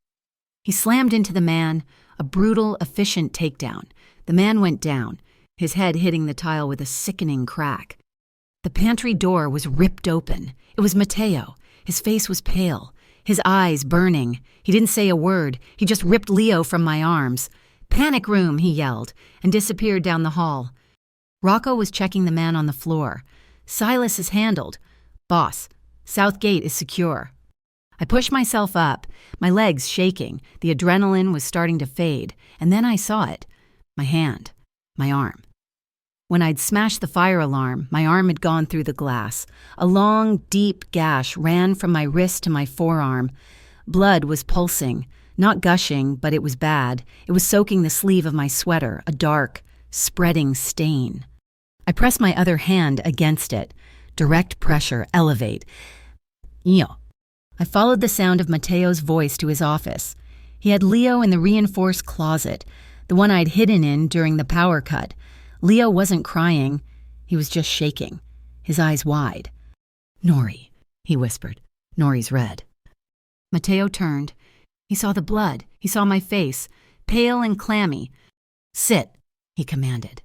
S1: He slammed into the man, a brutal, efficient takedown. The man went down, his head hitting the tile with a sickening crack. The pantry door was ripped open. It was Mateo. His face was pale, his eyes burning. He didn't say a word. He just ripped Leo from my arms. "Panic room," he yelled, and disappeared down the hall. Rocco was checking the man on the floor. "Silas is handled. Boss, south gate is secure." I pushed myself up, my legs shaking. The adrenaline was starting to fade, and then I saw it. My hand, my arm. When I'd smashed the fire alarm, my arm had gone through the glass. A long, deep gash ran from my wrist to my forearm. Blood was pulsing, not gushing, but it was bad. It was soaking the sleeve of my sweater, a dark, spreading stain. I pressed my other hand against it. Direct pressure, elevate. I followed the sound of Mateo's voice to his office. He had Leo in the reinforced closet, the one I'd hidden in during the power cut. Leo wasn't crying. He was just shaking, his eyes wide. "Nori," he whispered. "Nori's red." Mateo turned. He saw the blood. He saw my face, pale and clammy. "Sit," he commanded.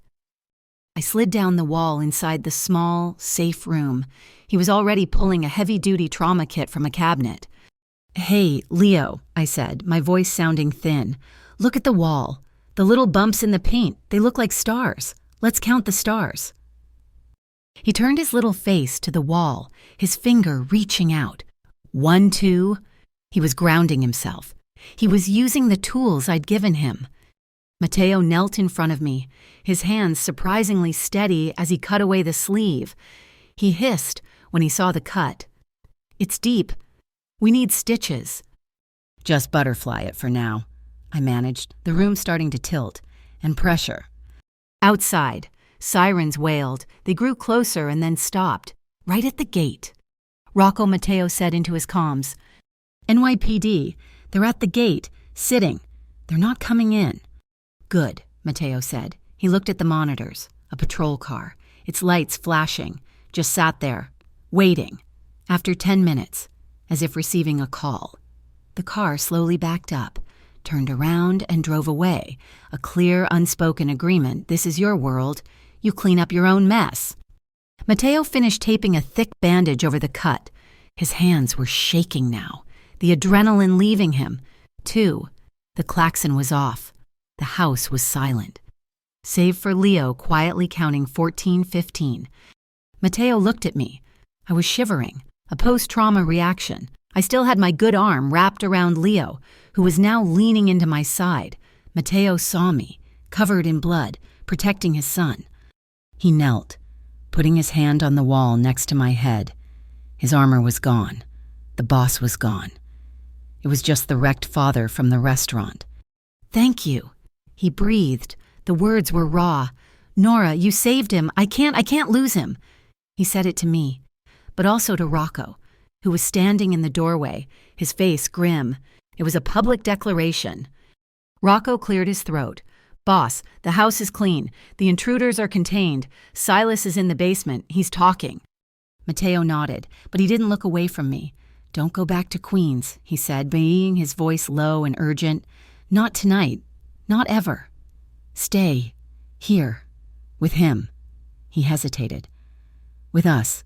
S1: I slid down the wall inside the small, safe room. He was already pulling a heavy-duty trauma kit from a cabinet. "Hey, Leo," I said, my voice sounding thin. "Look at the wall. The little bumps in the paint, they look like stars. Let's count the stars." He turned his little face to the wall, his finger reaching out. 1, 2. He was grounding himself. He was using the tools I'd given him. Mateo knelt in front of me, his hands surprisingly steady as he cut away the sleeve. He hissed when he saw the cut. "It's deep. We need stitches." "Just butterfly it for now," I managed, the room starting to tilt, "and pressure." Outside, sirens wailed. They grew closer and then stopped, right at the gate. Rocco Mateo said into his comms, "NYPD, they're at the gate, sitting. They're not coming in." "Good," Mateo said. He looked at the monitors. A patrol car, its lights flashing, just sat there, waiting. After 10 minutes, as if receiving a call, the car slowly backed up, turned around and drove away. A clear, unspoken agreement. This is your world. You clean up your own mess. Mateo finished taping a thick bandage over the cut. His hands were shaking now, the adrenaline leaving him. 2. The klaxon was off. The house was silent, save for Leo quietly counting 14, 15. Mateo looked at me. I was shivering, a post-trauma reaction. I still had my good arm wrapped around Leo, who was now leaning into my side. Mateo saw me, covered in blood, protecting his son. He knelt, putting his hand on the wall next to my head. His armor was gone. The boss was gone. It was just the wrecked father from the restaurant. "Thank you." He breathed. The words were raw. "Nora, you saved him. I can't lose him." He said it to me, but also to Rocco, who was standing in the doorway, his face grim. It was a public declaration. Rocco cleared his throat. "Boss, the house is clean. The intruders are contained. Silas is in the basement. He's talking." Mateo nodded, but he didn't look away from me. "Don't go back to Queens," he said, making his voice low and urgent. "Not tonight. Not ever. Stay. Here. With him." He hesitated. "With us.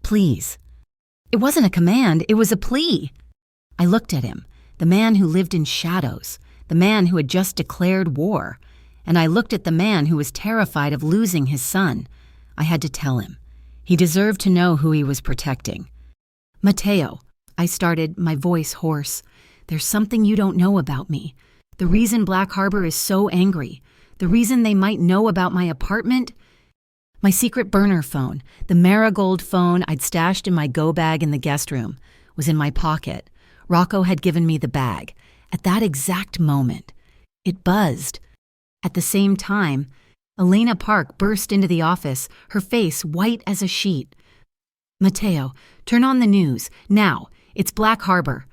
S1: Please." It wasn't a command, it was a plea. I looked at him, the man who lived in shadows, the man who had just declared war, and I looked at the man who was terrified of losing his son. I had to tell him. He deserved to know who he was protecting. "Mateo," I started, my voice hoarse, "there's something you don't know about me. The reason Black Harbor is so angry, the reason they might know about my apartment." My secret burner phone, the marigold phone I'd stashed in my go bag in the guest room, was in my pocket. Rocco had given me the bag. At that exact moment, it buzzed. At the same time, Elena Park burst into the office, her face white as a sheet. "Mateo, turn on the news, now. It's Black Harbor."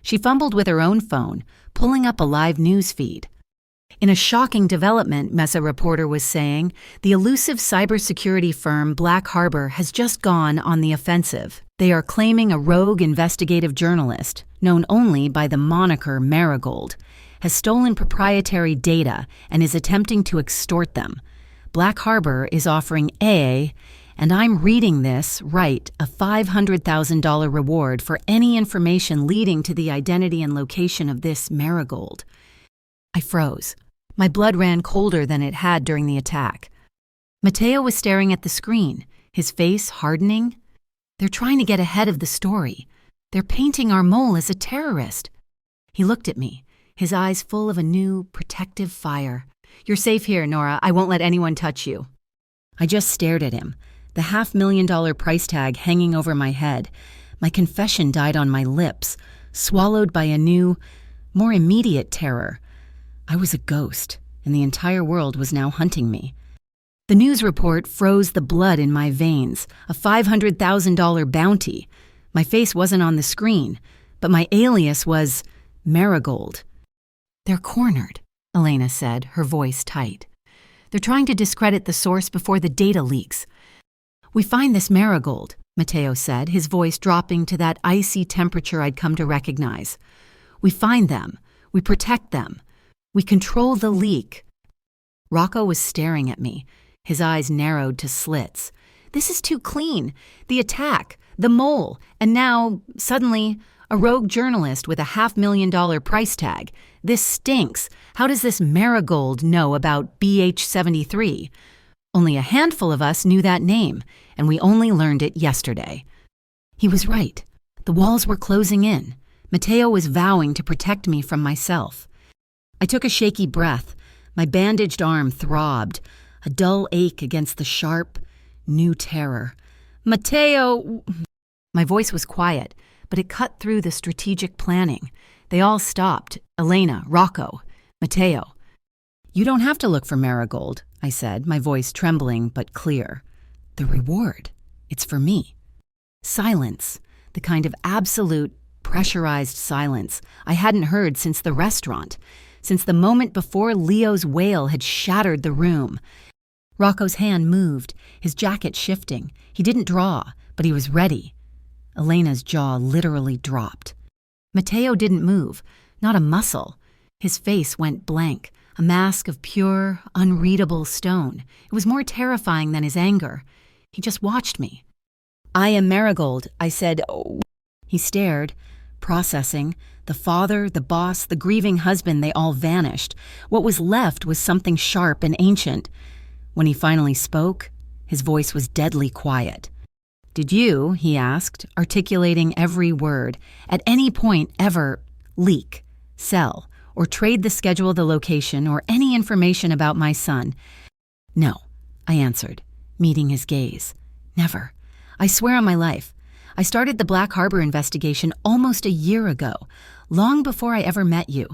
S1: She fumbled with her own phone, pulling up a live news feed. In a shocking development, Mesa reporter was saying, the elusive cybersecurity firm Black Harbor has just gone on the offensive. They are claiming a rogue investigative journalist, known only by the moniker Marigold, has stolen proprietary data and is attempting to extort them. Black Harbor is offering and I'm reading this, right, a $500,000 reward for any information leading to the identity and location of this Marigold. I froze. My blood ran colder than it had during the attack. Mateo was staring at the screen, his face hardening. "They're trying to get ahead of the story. They're painting our mole as a terrorist." He looked at me, his eyes full of a new, protective fire. "You're safe here, Nora. I won't let anyone touch you." I just stared at him, the $500,000 price tag hanging over my head. My confession died on my lips, swallowed by a new, more immediate terror. I was a ghost, and the entire world was now hunting me. The news report froze the blood in my veins, a $500,000 bounty. My face wasn't on the screen, but my alias was Marigold. "They're cornered," Elena said, her voice tight. "They're trying to discredit the source before the data leaks. We find this Marigold," Mateo said, his voice dropping to that icy temperature I'd come to recognize. "We find them. We protect them. We control the leak." Rocco was staring at me, His eyes narrowed to slits. This is too clean. The attack, the mole, and now, suddenly, a rogue journalist with a $500,000 price tag. This stinks. How does this Marigold know about BH-73? Only a handful of us knew that name, and we only learned it yesterday. He was right. The walls were closing in. Mateo was vowing to protect me from myself. I took a shaky breath. My bandaged arm throbbed, a dull ache against the sharp, new terror. Mateo! My voice was quiet, but it cut through the strategic planning. They all stopped. Elena, Rocco, Mateo. You don't have to look for Marigold, I said, my voice trembling but clear. The reward, it's for me. Silence, the kind of absolute, pressurized silence I hadn't heard since the restaurant, since the moment before Leo's wail had shattered the room. Rocco's hand moved, his jacket shifting. He didn't draw, but he was ready. Elena's jaw literally dropped. Mateo didn't move, not a muscle. His face went blank, a mask of pure, unreadable stone. It was more terrifying than his anger. He just watched me. I am Marigold, I said. Oh. He stared, processing. The father, the boss, the grieving husband, they all vanished. What was left was something sharp and ancient. When he finally spoke, his voice was deadly quiet. Did you, he asked, articulating every word, at any point ever leak, sell, or trade the schedule, the location, or any information about my son? No, I answered, meeting his gaze. Never. I swear on my life. I started the Black Harbor investigation almost a year ago, long before I ever met you.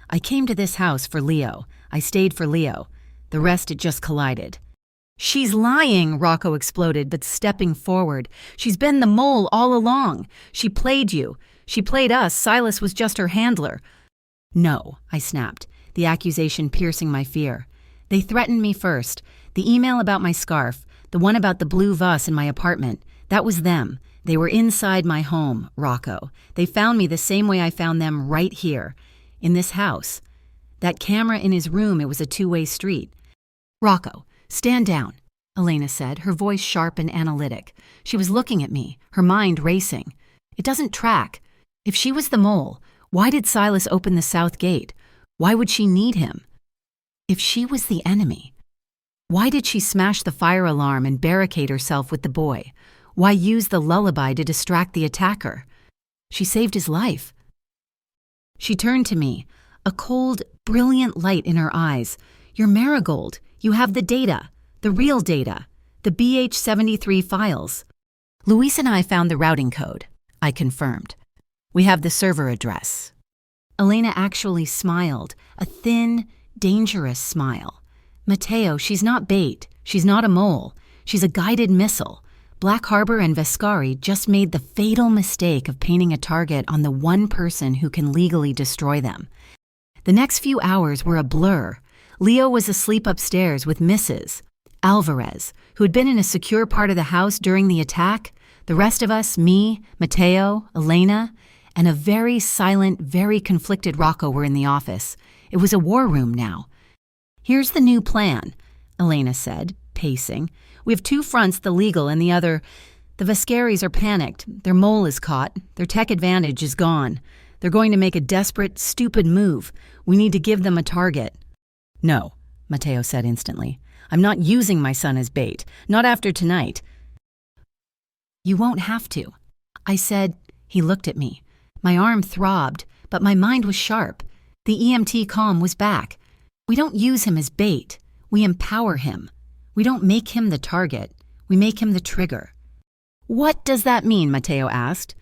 S1: I came to this house for Leo. I stayed for Leo. The rest, it just collided. She's lying, Rocco exploded, but stepping forward. She's been the mole all along. She played you. She played us. Silas was just her handler. No, I snapped, the accusation piercing my fear. They threatened me first. The email about my scarf, the one about the blue vase in my apartment, that was them. They were inside my home, Rocco. They found me the same way I found them right here, in this house. That camera in his room, it was a two-way street. Rocco, stand down, Elena said, her voice sharp and analytic. She was looking at me, her mind racing. It doesn't track. If she was the mole, why did Silas open the south gate? Why would she need him? If she was the enemy, why did she smash the fire alarm and barricade herself with the boy? Why use the lullaby to distract the attacker? She saved his life. She turned to me, a cold, brilliant light in her eyes. You're Marigold. You have the data, the real data, the BH-73 files. Luis and I found the routing code, I confirmed. We have the server address. Elena actually smiled, a thin, dangerous smile. Mateo, she's not bait. She's not a mole. She's a guided missile. Black Harbor and Vescari just made the fatal mistake of painting a target on the one person who can legally destroy them. The next few hours were a blur. Leo was asleep upstairs with Mrs. Alvarez, who had been in a secure part of the house during the attack. The rest of us, me, Mateo, Elena, and a very silent, very conflicted Rocco were in the office. It was a war room now. Here's the new plan, Elena said, pacing. We have two fronts, the legal and the other. The Vescaris are panicked. Their mole is caught. Their tech advantage is gone. They're going to make a desperate, stupid move. We need to give them a target. No, Mateo said instantly. I'm not using my son as bait. Not after tonight. You won't have to. I said. He looked at me. My arm throbbed, but my mind was sharp. The EMT comm was back. We don't use him as bait. We empower him. We don't make him the target. We make him the trigger. What does that mean? Mateo asked.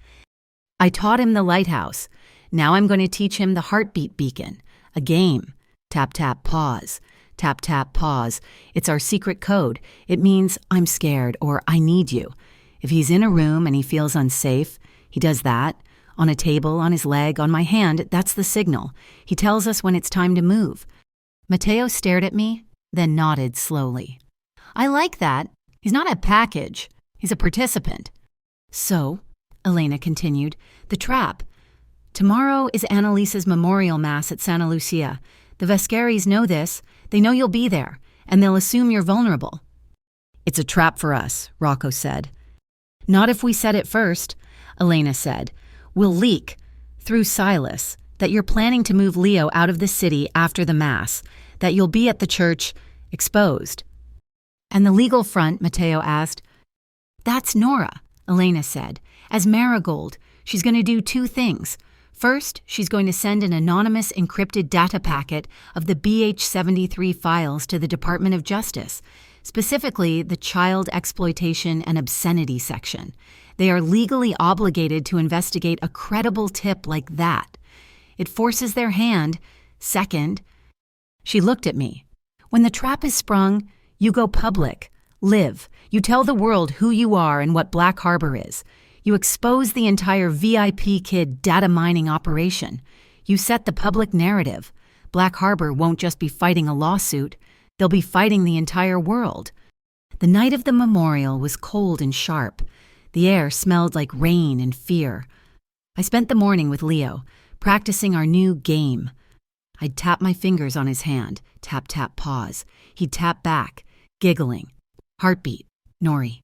S1: I taught him the lighthouse. Now I'm going to teach him the heartbeat beacon. A game. Tap, tap, pause. Tap, tap, pause. It's our secret code. It means I'm scared or I need you. If he's in a room and he feels unsafe, he does that. On a table, on his leg, on my hand, that's the signal. He tells us when it's time to move. Mateo stared at me, then nodded slowly. I like that. He's not a package. He's a participant. So, Elena continued, the trap. Tomorrow is Annalisa's memorial mass at Santa Lucia. The Vescaris know this. They know you'll be there, and they'll assume you're vulnerable. It's a trap for us, Rocco said. Not if we set it first, Elena said. We'll leak, through Silas, that you're planning to move Leo out of the city after the Mass, that you'll be at the church, exposed. And the legal front, Matteo asked. That's Nora, Elena said. As Marigold, she's going to do two things. First, she's going to send an anonymous encrypted data packet of the BH-73 files to the Department of Justice, specifically the Child Exploitation and Obscenity section. They are legally obligated to investigate a credible tip like that. It forces their hand. Second, she looked at me. When the trap is sprung, you go public, live. You tell the world who you are and what Black Harbor is. You expose the entire VIP Kid data mining operation. You set the public narrative. Black Harbor won't just be fighting a lawsuit. They'll be fighting the entire world. The night of the memorial was cold and sharp. The air smelled like rain and fear. I spent the morning with Leo, practicing our new game. I'd tap my fingers on his hand, tap, tap, pause. He'd tap back, giggling. Heartbeat, Nori.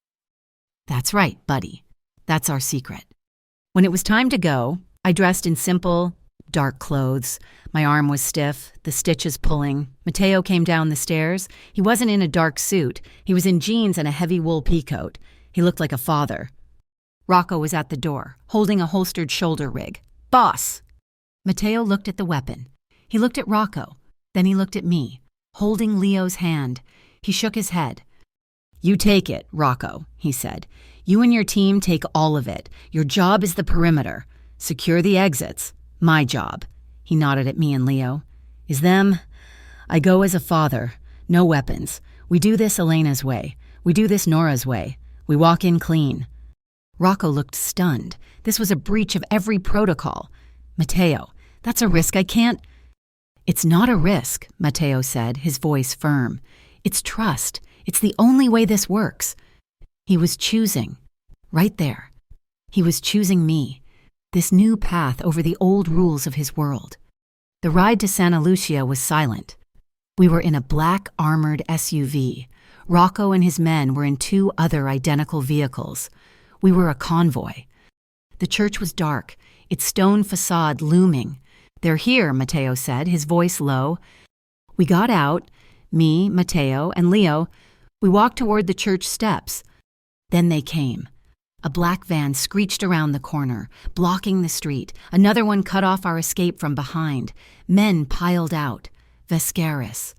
S1: That's right, buddy. That's our secret. When it was time to go, I dressed in simple, dark clothes. My arm was stiff, the stitches pulling. Matteo came down the stairs. He wasn't in a dark suit. He was in jeans and a heavy wool peacoat. He looked like a father. Rocco was at the door, holding a holstered shoulder rig. Boss! Matteo looked at the weapon. He looked at Rocco. Then he looked at me, holding Leo's hand. He shook his head. You take it, Rocco, he said. You and your team take all of it. Your job is the perimeter. Secure the exits. My job. He nodded at me and Leo. Is them? I go as a father. No weapons. We do this Elena's way. We do this Nora's way. We walk in clean. Rocco looked stunned. This was a breach of every protocol. Matteo, that's a risk I can't... It's not a risk, Matteo said, his voice firm. It's trust. It's the only way this works. He was choosing. Right there. He was choosing me. This new path over the old rules of his world. The ride to Santa Lucia was silent. We were in a black armored SUV. Rocco and his men were in two other identical vehicles. We were a convoy. The church was dark, its stone facade looming. They're here, Matteo said, his voice low. We got out, me, Matteo, and Leo. We walked toward the church steps. Then they came. A black van screeched around the corner, blocking the street. Another one cut off our escape from behind. Men piled out. Vescaris.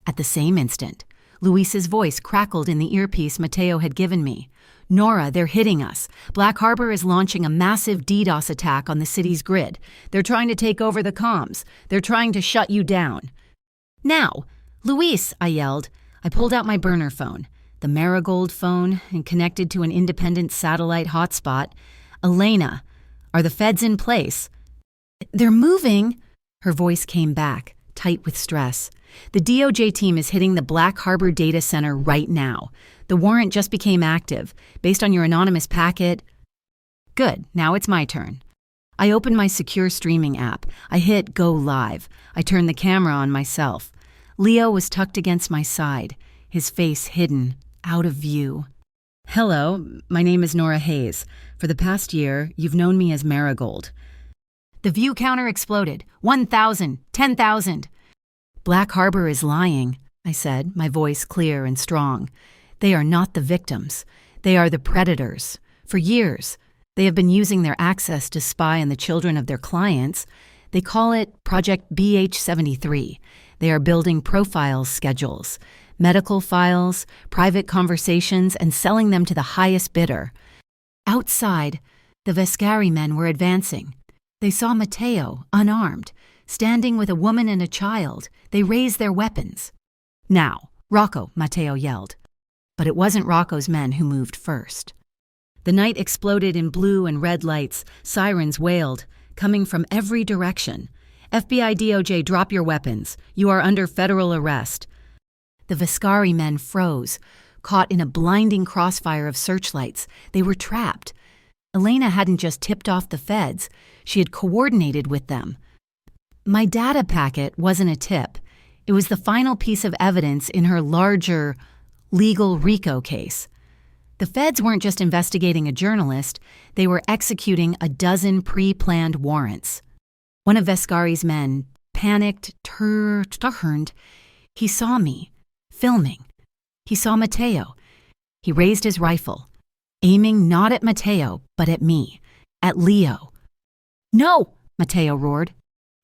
S1: At the same instant, Luis's voice crackled in the earpiece Matteo had given me. Nora, they're hitting us. Black Harbor is launching a massive DDoS attack on the city's grid. They're trying to take over the comms. They're trying to shut you down. Now, Luis, I yelled. I pulled out my burner phone, the Marigold phone, and connected to an independent satellite hotspot. Elena, are the feds in place? They're moving. Her voice came back, tight with stress. The DOJ team is hitting the Black Harbor data center right now. The warrant just became active, based on your anonymous packet. Good, now it's my turn. I opened my secure streaming app. I hit Go Live. I turned the camera on myself. Leo was tucked against my side, his face hidden, out of view. Hello, my name is Nora Hayes. For the past year, you've known me as Marigold. The view counter exploded. 1,000, 10,000. Black Harbor is lying, I said, my voice clear and strong. They are not the victims. They are the predators. For years, they have been using their access to spy on the children of their clients. They call it Project BH-73. They are building profile schedules, medical files, private conversations, and selling them to the highest bidder. Outside, the Vescari men were advancing. They saw Matteo, unarmed, standing with a woman and a child. They raised their weapons. Now, Rocco, Matteo yelled. But it wasn't Rocco's men who moved first. The night exploded in blue and red lights. Sirens wailed, coming from every direction. FBI DOJ, drop your weapons. You are under federal arrest. The Vescari men froze, caught in a blinding crossfire of searchlights. They were trapped. Elena hadn't just tipped off the feds. She had coordinated with them. My data packet wasn't a tip. It was the final piece of evidence in her larger legal RICO case. The feds weren't just investigating a journalist, they were executing a dozen pre-planned warrants. One of Vescari's men, panicked, turned. He saw me, filming. He saw Matteo. He raised his rifle, aiming not at Matteo, but at me, at Leo. "No!" Matteo roared.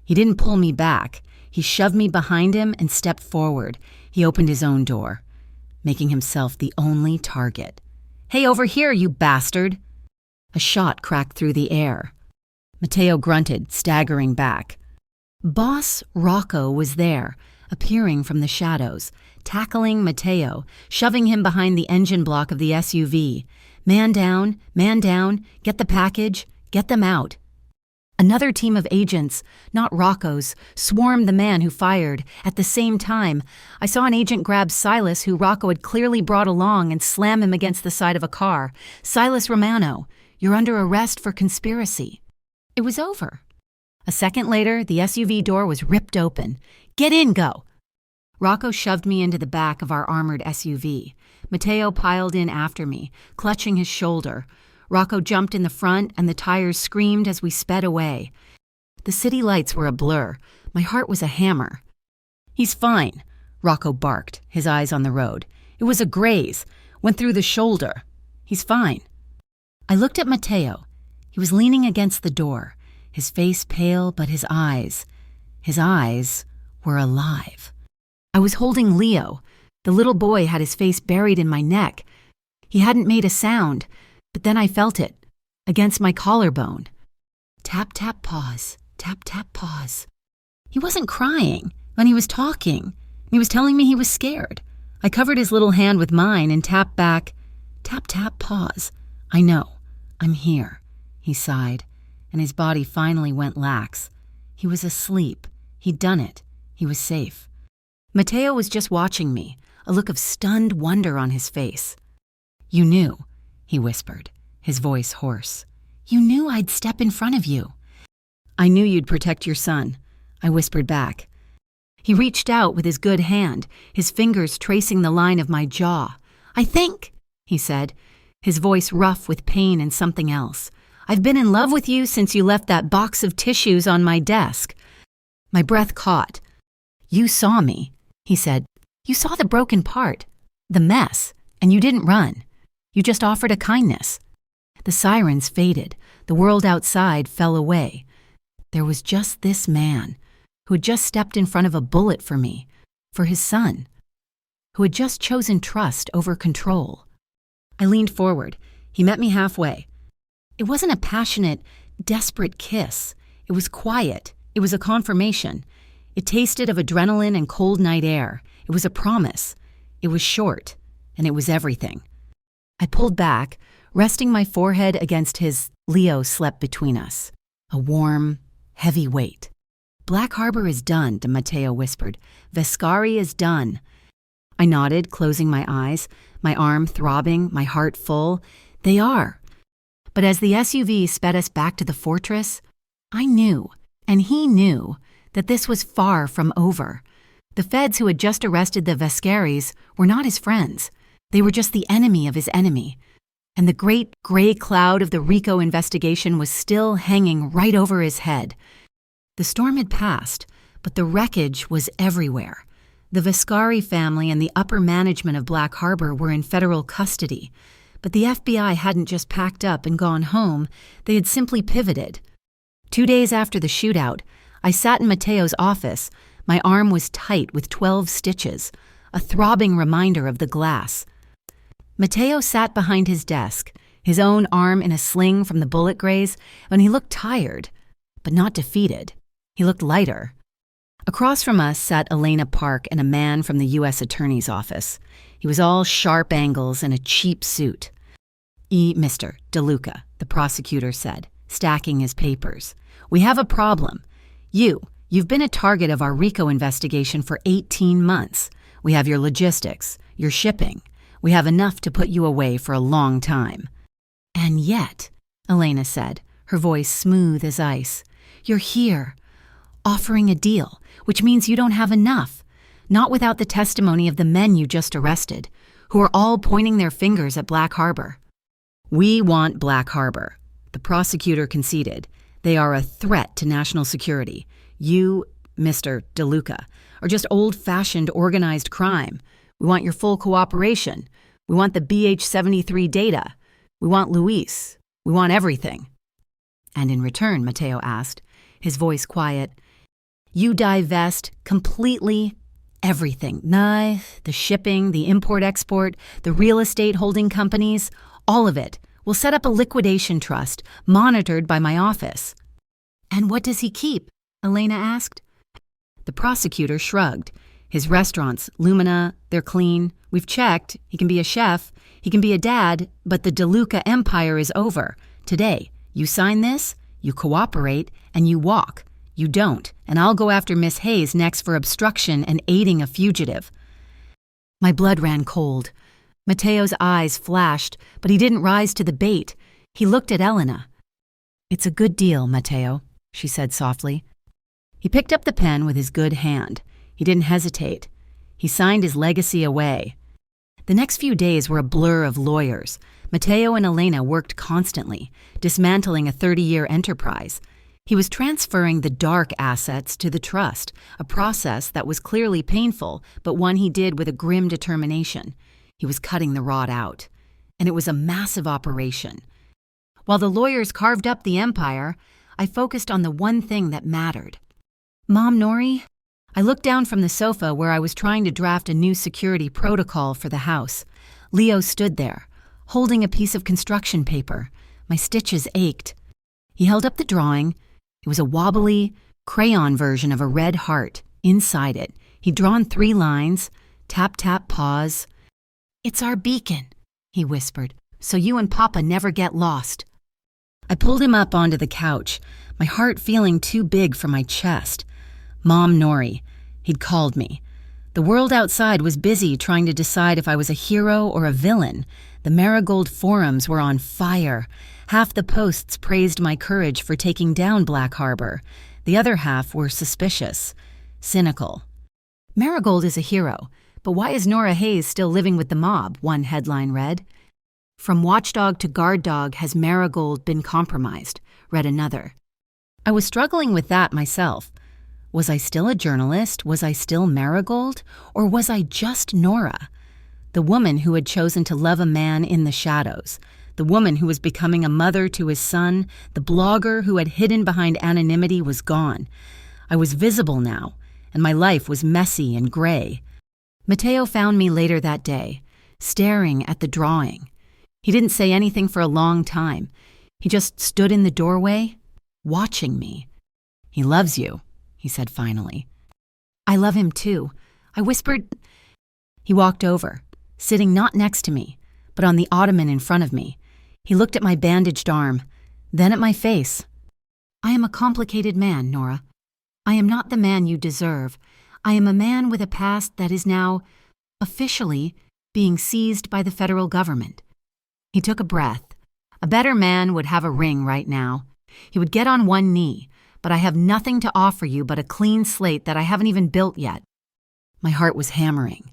S1: He didn't pull me back. He shoved me behind him and stepped forward. He opened his own door, making himself the only target. "Hey, over here, you bastard!" A shot cracked through the air. Matteo grunted, staggering back. Boss Rocco was there, appearing from the shadows, tackling Matteo, shoving him behind the engine block of the SUV. Man down, get the package, get them out. Another team of agents, not Rocco's, swarmed the man who fired. At the same time, I saw an agent grab Silas, who Rocco had clearly brought along, and slam him against the side of a car. "Silas Romano, you're under arrest for conspiracy." It was over. A second later, the SUV door was ripped open. "Get in, go!" Rocco shoved me into the back of our armored SUV. Matteo piled in after me, clutching his shoulder. Rocco jumped in the front, and the tires screamed as we sped away. The city lights were a blur. My heart was a hammer. "He's fine," Rocco barked, his eyes on the road. "It was a graze. Went through the shoulder. He's fine." I looked at Matteo. He was leaning against the door, his face pale, but his eyes were alive. I was holding Leo. The little boy had his face buried in my neck. He hadn't made a sound, but then I felt it, against my collarbone. Tap, tap, pause. Tap, tap, pause. He wasn't crying, and he was talking. He was telling me he was scared. I covered his little hand with mine and tapped back. Tap, tap, pause. "I know. I'm here," he sighed, and his body finally went lax. He was asleep. He'd done it. He was safe. Matteo was just watching me, a look of stunned wonder on his face. "You knew," he whispered, his voice hoarse. "You knew I'd step in front of you." "I knew you'd protect your son," I whispered back. He reached out with his good hand, his fingers tracing the line of my jaw. "I think," he said, his voice rough with pain and something else, "I've been in love with you since you left that box of tissues on my desk." My breath caught. "You saw me," he said. "You saw the broken part, the mess, and you didn't run. You just offered a kindness." The sirens faded. The world outside fell away. There was just this man, who had just stepped in front of a bullet for me, for his son, who had just chosen trust over control. I leaned forward. He met me halfway. It wasn't a passionate, desperate kiss. It was quiet. It was a confirmation. It tasted of adrenaline and cold night air. It was a promise. It was short, and it was everything. I pulled back, resting my forehead against his. Leo slept between us, a warm, heavy weight. "Black Harbor is done," Matteo whispered. "Vescari is done." I nodded, closing my eyes, my arm throbbing, my heart full. They are. But as the SUV sped us back to the fortress, I knew, and he knew, that this was far from over. The feds who had just arrested the Vescaris were not his friends. They were just the enemy of his enemy. And the great gray cloud of the RICO investigation was still hanging right over his head. The storm had passed, but the wreckage was everywhere. The Vescari family and the upper management of Black Harbor were in federal custody, but the FBI hadn't just packed up and gone home, they had simply pivoted. 2 days after the shootout, I sat in Matteo's office. My arm was tight with 12 stitches, a throbbing reminder of the glass. Matteo sat behind his desk, his own arm in a sling from the bullet graze, and he looked tired, but not defeated. He looked lighter. Across from us sat Elena Park and a man from the U.S. Attorney's Office. He was all sharp angles and a cheap suit. "Mr. DeLuca," the prosecutor said, stacking his papers. "We have a problem. You've been a target of our RICO investigation for 18 months. We have your logistics, your shipping. We have enough to put you away for a long time." "And yet," Elena said, her voice smooth as ice, "you're here, offering a deal, which means you don't have enough. Not without the testimony of the men you just arrested. who are all pointing their fingers at Black Harbor. We want Black Harbor, the prosecutor conceded. They are a threat to national security. You, Mr. DeLuca, are just old-fashioned organized crime. We want your full cooperation. We want the BH-73 data. We want Luis. We want everything. And in return, Mateo asked, his voice quiet, you divest completely everything. The shipping, the import-export, the real estate holding companies, all of it. We'll set up a liquidation trust, monitored by my office. And what does he keep? Elena asked. The prosecutor shrugged. His restaurants, Lumina, they're clean. We've checked. He can be a chef. He can be a dad, but the DeLuca empire is over. Today, you sign this, you cooperate, and you walk. You don't, and I'll go after Miss Hayes next for obstruction and aiding a fugitive. My blood ran cold. Mateo's eyes flashed, but he didn't rise to the bait. He looked at Elena. It's a good deal, Mateo, she said softly. He picked up the pen with his good hand. He didn't hesitate. He signed his legacy away. The next few days were a blur of lawyers. Mateo and Elena worked constantly, dismantling a 30-year enterprise. He was transferring the dark assets to the trust, a process that was clearly painful, but one he did with a grim determination. He was cutting the rod out, and it was a massive operation. While the lawyers carved up the empire, I focused on the one thing that mattered. Mom, Nori? I looked down from the sofa where I was trying to draft a new security protocol for the house. Leo stood there, holding a piece of construction paper. My stitches ached. He held up the drawing. It was a wobbly, crayon version of a red heart. Inside it, he'd drawn 3 lines, tap, tap, pause. It's our beacon, he whispered, so you and Papa never get lost. I pulled him up onto the couch, my heart feeling too big for my chest. Mom Nori. He'd called me. The world outside was busy trying to decide if I was a hero or a villain. The Marigold forums were on fire. Half the posts praised my courage for taking down Black Harbor. The other half were suspicious, cynical. Marigold is a hero, but why is Nora Hayes still living with the mob? One headline read. From watchdog to guard dog has Marigold been compromised, read another. I was struggling with that myself. Was I still a journalist? Was I still Marigold? Or was I just Nora? The woman who had chosen to love a man in the shadows. The woman who was becoming a mother to his son. The blogger who had hidden behind anonymity was gone. I was visible now, and my life was messy and gray. Mateo found me later that day, staring at the drawing. He didn't say anything for a long time. He just stood in the doorway, watching me. He loves you, he said finally. I love him too, I whispered. He walked over, sitting not next to me, but on the ottoman in front of me. He looked at my bandaged arm, then at my face. I am a complicated man, Nora. I am not the man you deserve. I am a man with a past that is now, officially, being seized by the federal government. He took a breath. A better man would have a ring right now. He would get on one knee, but I have nothing to offer you but a clean slate that I haven't even built yet. My heart was hammering.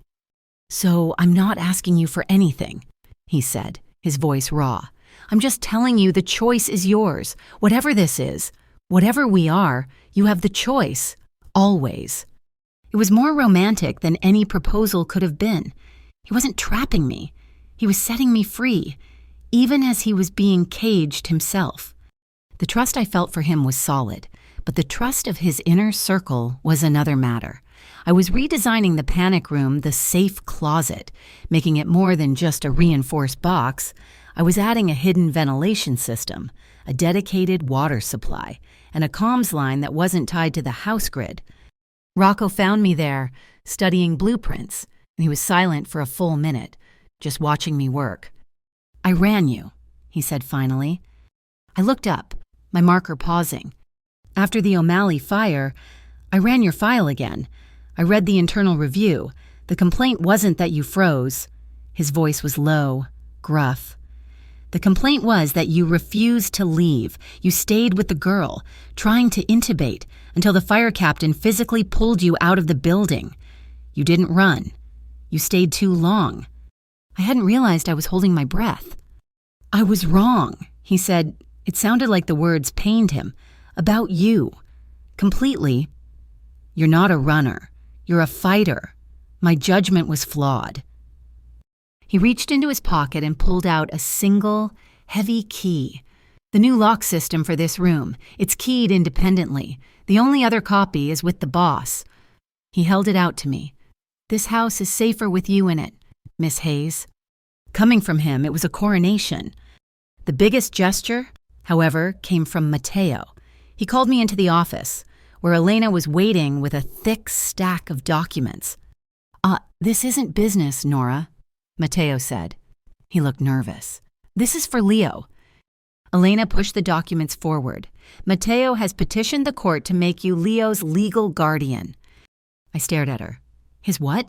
S1: So I'm not asking you for anything, he said, his voice raw. I'm just telling you the choice is yours. Whatever this is, whatever we are, you have the choice, always. It was more romantic than any proposal could have been. He wasn't trapping me. He was setting me free, even as he was being caged himself. The trust I felt for him was solid, but the trust of his inner circle was another matter. I was redesigning the panic room, the safe closet, making it more than just a reinforced box. I was adding a hidden ventilation system, a dedicated water supply, and a comms line that wasn't tied to the house grid. Rocco found me there, studying blueprints, and he was silent for a full minute, just watching me work. I ran you, he said finally. I looked up, my marker pausing. After the O'Malley fire, I ran your file again. I read the internal review. The complaint wasn't that you froze. His voice was low, gruff. The complaint was that you refused to leave. You stayed with the girl, trying to intubate, until the fire captain physically pulled you out of the building. You didn't run. You stayed too long. I hadn't realized I was holding my breath. "I was wrong," he said. It sounded like the words pained him. "About you. Completely. You're not a runner. You're a fighter. My judgment was flawed." He reached into his pocket and pulled out a single, heavy key. "The new lock system for this room. It's keyed independently. The only other copy is with the boss." He held it out to me. "This house is safer with you in it, Miss Hayes." Coming from him, it was a coronation. The biggest gesture, however, came from Mateo. He called me into the office, where Elena was waiting with a thick stack of documents. This isn't business, Nora," Mateo said. He looked nervous. "This is for Leo." Elena pushed the documents forward. "Mateo has petitioned the court to make you Leo's legal guardian." I stared at her. "His what?"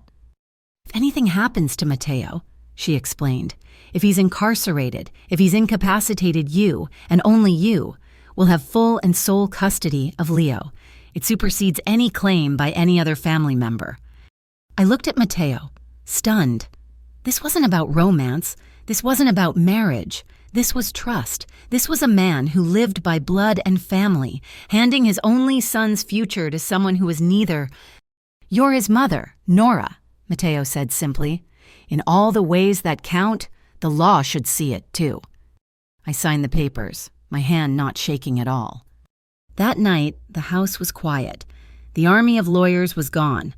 S1: "If anything happens to Mateo," she explained, "if he's incarcerated, if he's incapacitated, you, and only you, will have full and sole custody of Leo. It supersedes any claim by any other family member." I looked at Mateo, stunned. This wasn't about romance. This wasn't about marriage. This was trust. This was a man who lived by blood and family, handing his only son's future to someone who was neither. "You're his mother, Nora," Mateo said simply. "In all the ways that count, the law should see it too." I signed the papers, my hand not shaking at all. That night, the house was quiet. The army of lawyers was gone.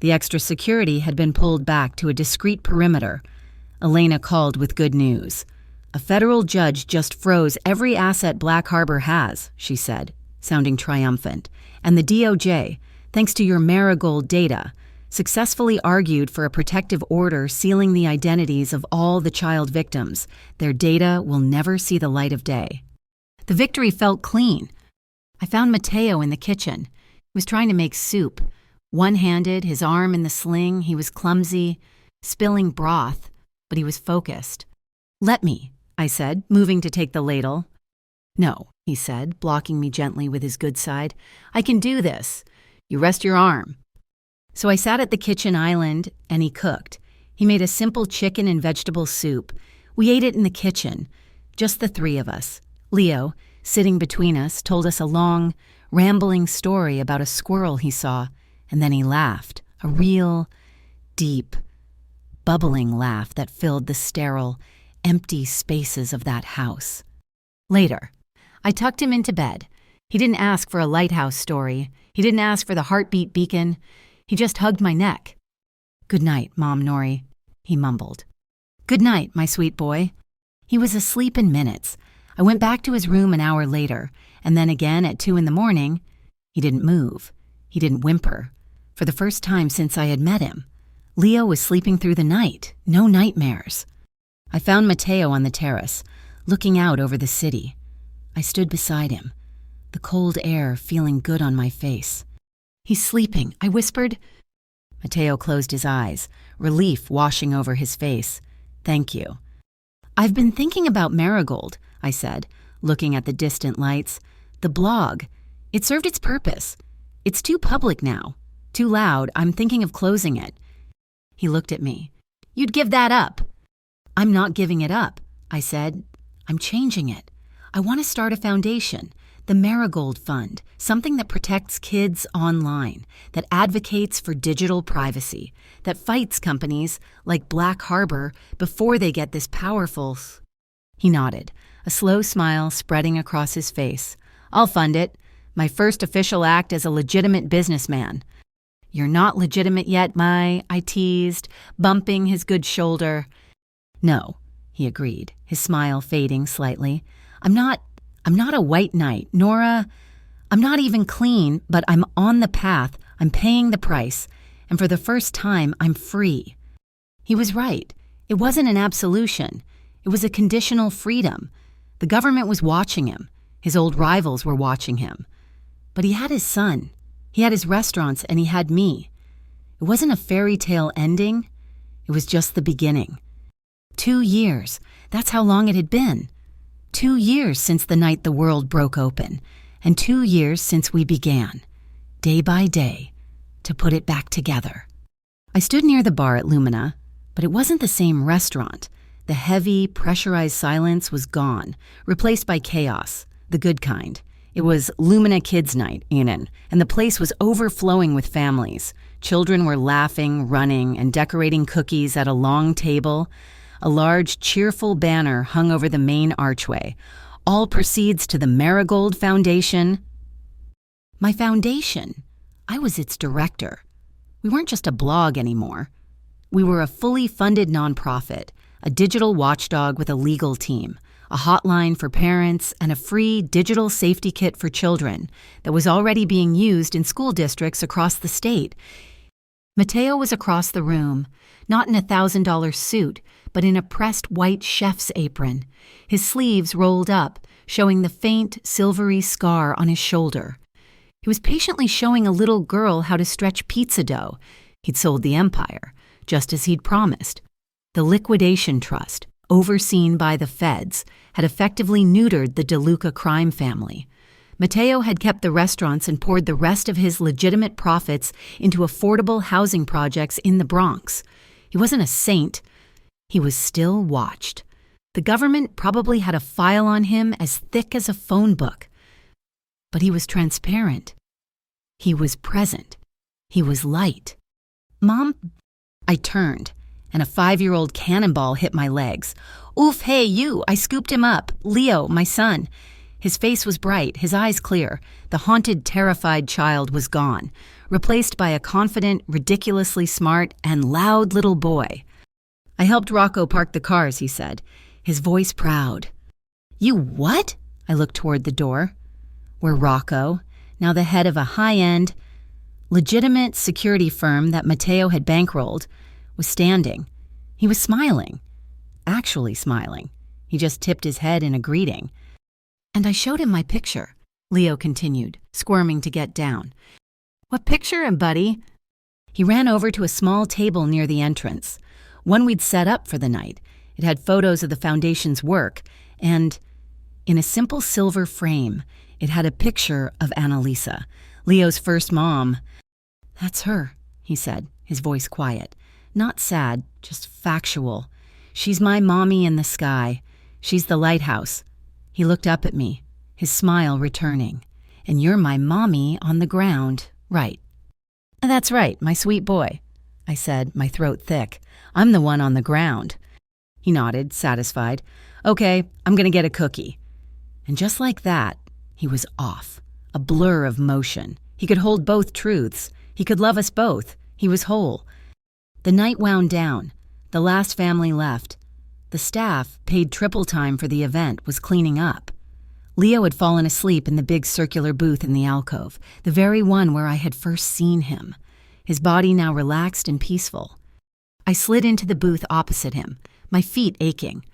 S1: The extra security had been pulled back to a discreet perimeter. Elena called with good news. "A federal judge just froze every asset Black Harbor has," she said, sounding triumphant. "And the DOJ, thanks to your Marigold data, successfully argued for a protective order sealing the identities of all the child victims. Their data will never see the light of day." The victory felt clean. I found Mateo in the kitchen. He was trying to make soup. One-handed, his arm in the sling, he was clumsy, spilling broth, but he was focused. "Let me," I said, moving to take the ladle. "No," he said, blocking me gently with his good side. "I can do this. You rest your arm." So I sat at the kitchen island, and he cooked. He made a simple chicken and vegetable soup. We ate it in the kitchen, just the three of us. Leo, sitting between us, told us a long, rambling story about a squirrel he saw, and then he laughed, a real, deep, bubbling laugh that filled the sterile, empty spaces of that house. Later, I tucked him into bed. He didn't ask for a lighthouse story. He didn't ask for the heartbeat beacon. He just hugged my neck. "Good night, Mom Nori," he mumbled. "Good night, my sweet boy." He was asleep in minutes. I went back to his room an hour later, and then again at 2 a.m. He didn't move. He didn't whimper. For the first time since I had met him, Leo was sleeping through the night. No nightmares. I found Mateo on the terrace, looking out over the city. I stood beside him, the cold air feeling good on my face. "He's sleeping," I whispered. Mateo closed his eyes, relief washing over his face. "Thank you." "I've been thinking about Marigold," I said, looking at the distant lights. "The blog. It served its purpose. It's too public now. Too loud. I'm thinking of closing it." He looked at me. "You'd give that up." "I'm not giving it up," I said. "I'm changing it. I want to start a foundation, the Marigold Fund, something that protects kids online, that advocates for digital privacy, that fights companies like Black Harbor before they get this powerful." He nodded, a slow smile spreading across his face. "I'll fund it. My first official act as a legitimate businessman." "You're not legitimate yet, I teased, bumping his good shoulder. "No," he agreed, his smile fading slightly. I'm not a white knight, Nora. I'm not even clean, but I'm on the path. I'm paying the price. And for the first time, I'm free." He was right. It wasn't an absolution. It was a conditional freedom. The government was watching him. His old rivals were watching him. But he had his son. He had his restaurants, and he had me. It wasn't a fairy tale ending. It was just the beginning. 2 years. That's how long it had been. 2 years since the night the world broke open, and 2 years since we began, day by day, to put it back together. I stood near the bar at Lumina, But it wasn't the same restaurant. The heavy, pressurized silence was gone, replaced by chaos, the good kind. It was Lumina Kids Night, and the place was overflowing with families. Children were laughing, running, and decorating cookies at a long table. A large, cheerful banner hung over the main archway. All proceeds to the Marigold Foundation. My foundation. I was its director. We weren't just a blog anymore. We were a fully funded nonprofit, a digital watchdog with a legal team, a hotline for parents, and a free digital safety kit for children that was already being used in school districts across the state. Mateo was across the room, not in a $1,000 suit, but in a pressed white chef's apron, his sleeves rolled up, showing the faint, silvery scar on his shoulder. He was patiently showing a little girl how to stretch pizza dough. He'd sold the empire, just as he'd promised. The liquidation trust, overseen by the feds, had effectively neutered the DeLuca crime family. Mateo had kept the restaurants and poured the rest of his legitimate profits into affordable housing projects in the Bronx. He wasn't a saint. He was still watched. The government probably had a file on him as thick as a phone book. But he was transparent. He was present. He was light. Mom? I turned, and a 5-year-old cannonball hit my legs. Oof, hey, you! I scooped him up. Leo, my son. His face was bright, his eyes clear. The haunted, terrified child was gone, replaced by a confident, ridiculously smart, and loud little boy. I helped Rocco park the cars, he said, his voice proud. You what? I looked toward the door, where Rocco, now the head of a high-end, legitimate security firm that Mateo had bankrolled, was standing. He was smiling. Actually smiling. He just tipped his head in a greeting. And I showed him my picture, Leo continued, squirming to get down. What picture, buddy? He ran over to a small table near the entrance, one we'd set up for the night. It had photos of the foundation's work, and in a simple silver frame, it had a picture of Annalisa, Leo's first mom. That's her, he said, his voice quiet. Not sad, just factual. She's my mommy in the sky. She's the lighthouse. He looked up at me, his smile returning. And you're my mommy on the ground, right? That's right, my sweet boy, I said, my throat thick. I'm the one on the ground. He nodded, satisfied. Okay, I'm gonna get a cookie. And just like that, he was off, a blur of motion. He could hold both truths. He could love us both. He was whole. The night wound down. The last family left. The staff, paid triple time for the event, was cleaning up. Leo had fallen asleep in the big circular booth in the alcove, the very one where I had first seen him, his body now relaxed and peaceful. I slid into the booth opposite him, my feet aching.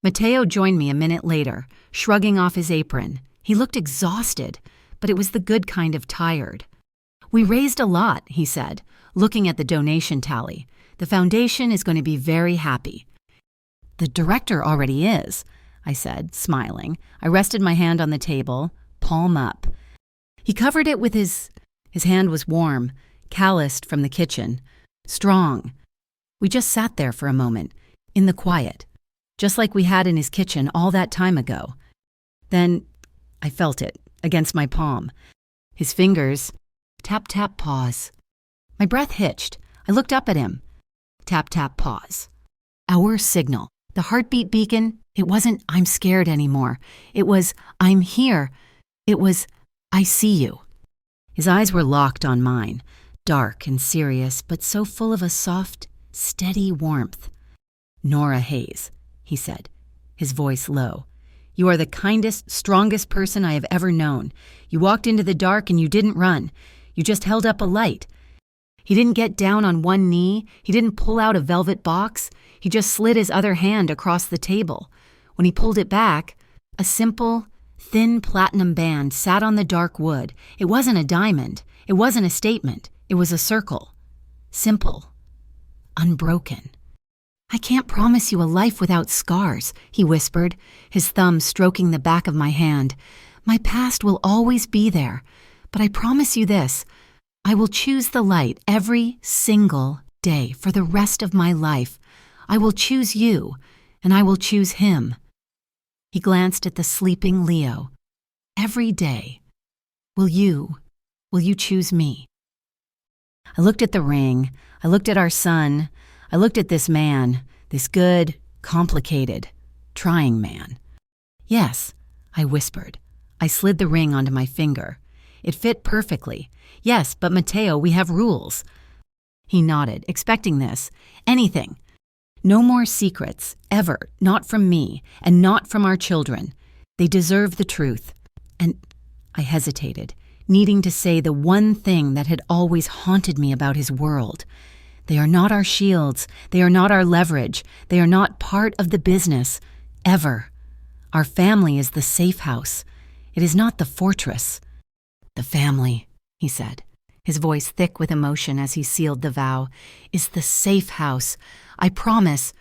S1: Mateo joined me a minute later, shrugging off his apron. He looked exhausted, but it was the good kind of tired. We raised a lot, he said, looking at the donation tally. The foundation is going to be very happy. The director already is, I said, smiling. I rested my hand on the table, palm up. He covered it with his hand was warm, calloused from the kitchen, strong. We just sat there for a moment, in the quiet, just like we had in his kitchen all that time ago. Then I felt it, against my palm. His fingers, tap, tap, pause. My breath hitched. I looked up at him. Tap, tap, pause. Our signal. The heartbeat beacon, it wasn't, I'm scared anymore. It was, I'm here. It was, I see you. His eyes were locked on mine, dark and serious, but so full of a soft, steady warmth. Nora Hayes, he said, his voice low. You are the kindest, strongest person I have ever known. You walked into the dark and you didn't run. You just held up a light. He didn't get down on one knee. He didn't pull out a velvet box. He just slid his other hand across the table. When he pulled it back, a simple, thin platinum band sat on the dark wood. It wasn't a diamond. It wasn't a statement. It was a circle. Simple. Unbroken. I can't promise you a life without scars, he whispered, his thumb stroking the back of my hand. My past will always be there, but I promise you this. I will choose the light every single day for the rest of my life. I will choose you, and I will choose him. He glanced at the sleeping Leo. Every day. Will you choose me? I looked at the ring. I looked at our son. I looked at this man, this good, complicated, trying man. Yes, I whispered. I slid the ring onto my finger. It fit perfectly. Yes, but Mateo, we have rules. He nodded, expecting this. Anything. No more secrets, ever, not from me, and not from our children. They deserve the truth. And I hesitated, needing to say the one thing that had always haunted me about his world. They are not our shields. They are not our leverage. They are not part of the business, ever. Our family is the safe house. It is not the fortress. The family, he said, his voice thick with emotion as he sealed the vow, is the safe house. I promise.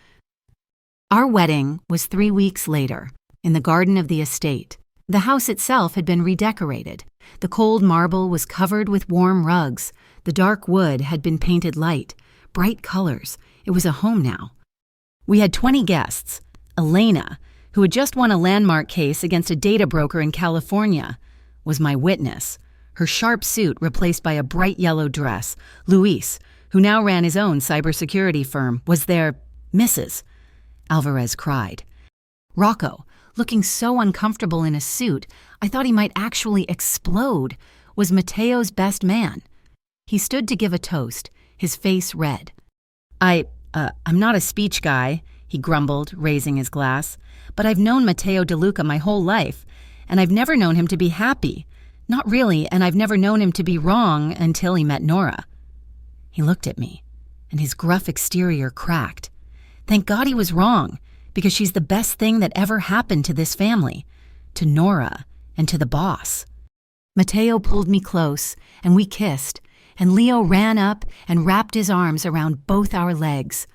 S1: Our wedding was 3 weeks later, in the garden of the estate. The house itself had been redecorated. The cold marble was covered with warm rugs. The dark wood had been painted light, bright colors. It was a home now. We had 20 guests. Elena, who had just won a landmark case against a data broker in California, was my witness, her sharp suit replaced by a bright yellow dress. Luis, who now ran his own cybersecurity firm, was there. Mrs. Alvarez cried. Rocco, looking so uncomfortable in a suit, I thought he might actually explode, was Mateo's best man. He stood to give a toast, his face red. I'm not a speech guy, he grumbled, raising his glass, but I've known Mateo DeLuca my whole life, and I've never known him to be happy. Not really, and I've never known him to be wrong until he met Nora. He looked at me, and his gruff exterior cracked. Thank God he was wrong, because she's the best thing that ever happened to this family, to Nora, and to the boss. Mateo pulled me close, and we kissed, and Leo ran up and wrapped his arms around both our legs.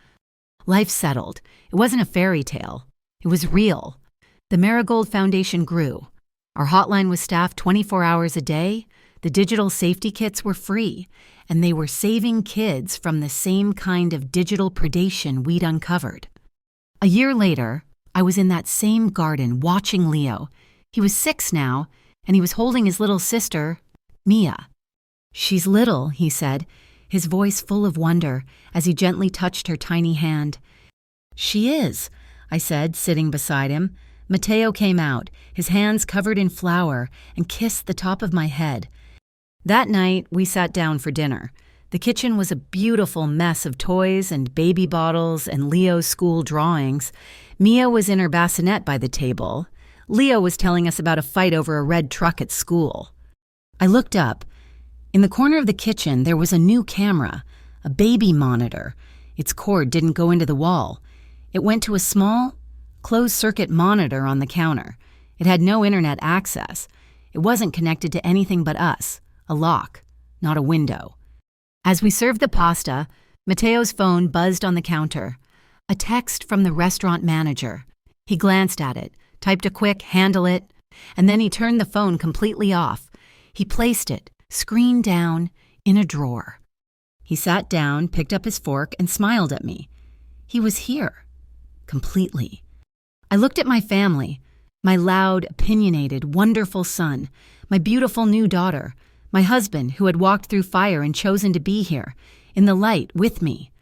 S1: Life settled. It wasn't a fairy tale. It was real. The Marigold Foundation grew. Our hotline was staffed 24 hours a day. The digital safety kits were free, and they were saving kids from the same kind of digital predation we'd uncovered. A year later, I was in that same garden watching Leo. He was 6 now, and he was holding his little sister, Mia. She's little, he said, his voice full of wonder as he gently touched her tiny hand. She is, I said, sitting beside him. Mateo came out, his hands covered in flour, and kissed the top of my head. That night, we sat down for dinner. The kitchen was a beautiful mess of toys and baby bottles and Leo's school drawings. Mia was in her bassinet by the table. Leo was telling us about a fight over a red truck at school. I looked up. In the corner of the kitchen, there was a new camera, a baby monitor. Its cord didn't go into the wall. It went to a small, closed-circuit monitor on the counter. It had no internet access. It wasn't connected to anything but us, a lock, not a window. As we served the pasta, Mateo's phone buzzed on the counter. A text from the restaurant manager. He glanced at it, typed a quick "handle it," and then he turned the phone completely off. He placed it, screen down, in a drawer. He sat down, picked up his fork, and smiled at me. He was here. Completely. I looked at my family, my loud, opinionated, wonderful son, my beautiful new daughter, my husband who had walked through fire and chosen to be here, in the light with me.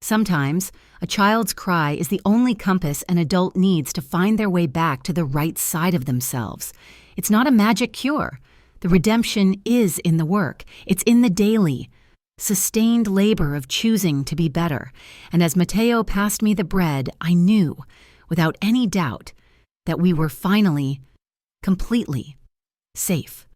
S1: Sometimes, a child's cry is the only compass an adult needs to find their way back to the right side of themselves. It's not a magic cure. The redemption is in the work. It's in the daily, sustained labor of choosing to be better. And as Mateo passed me the bread, I knew, without any doubt, that we were finally, completely safe.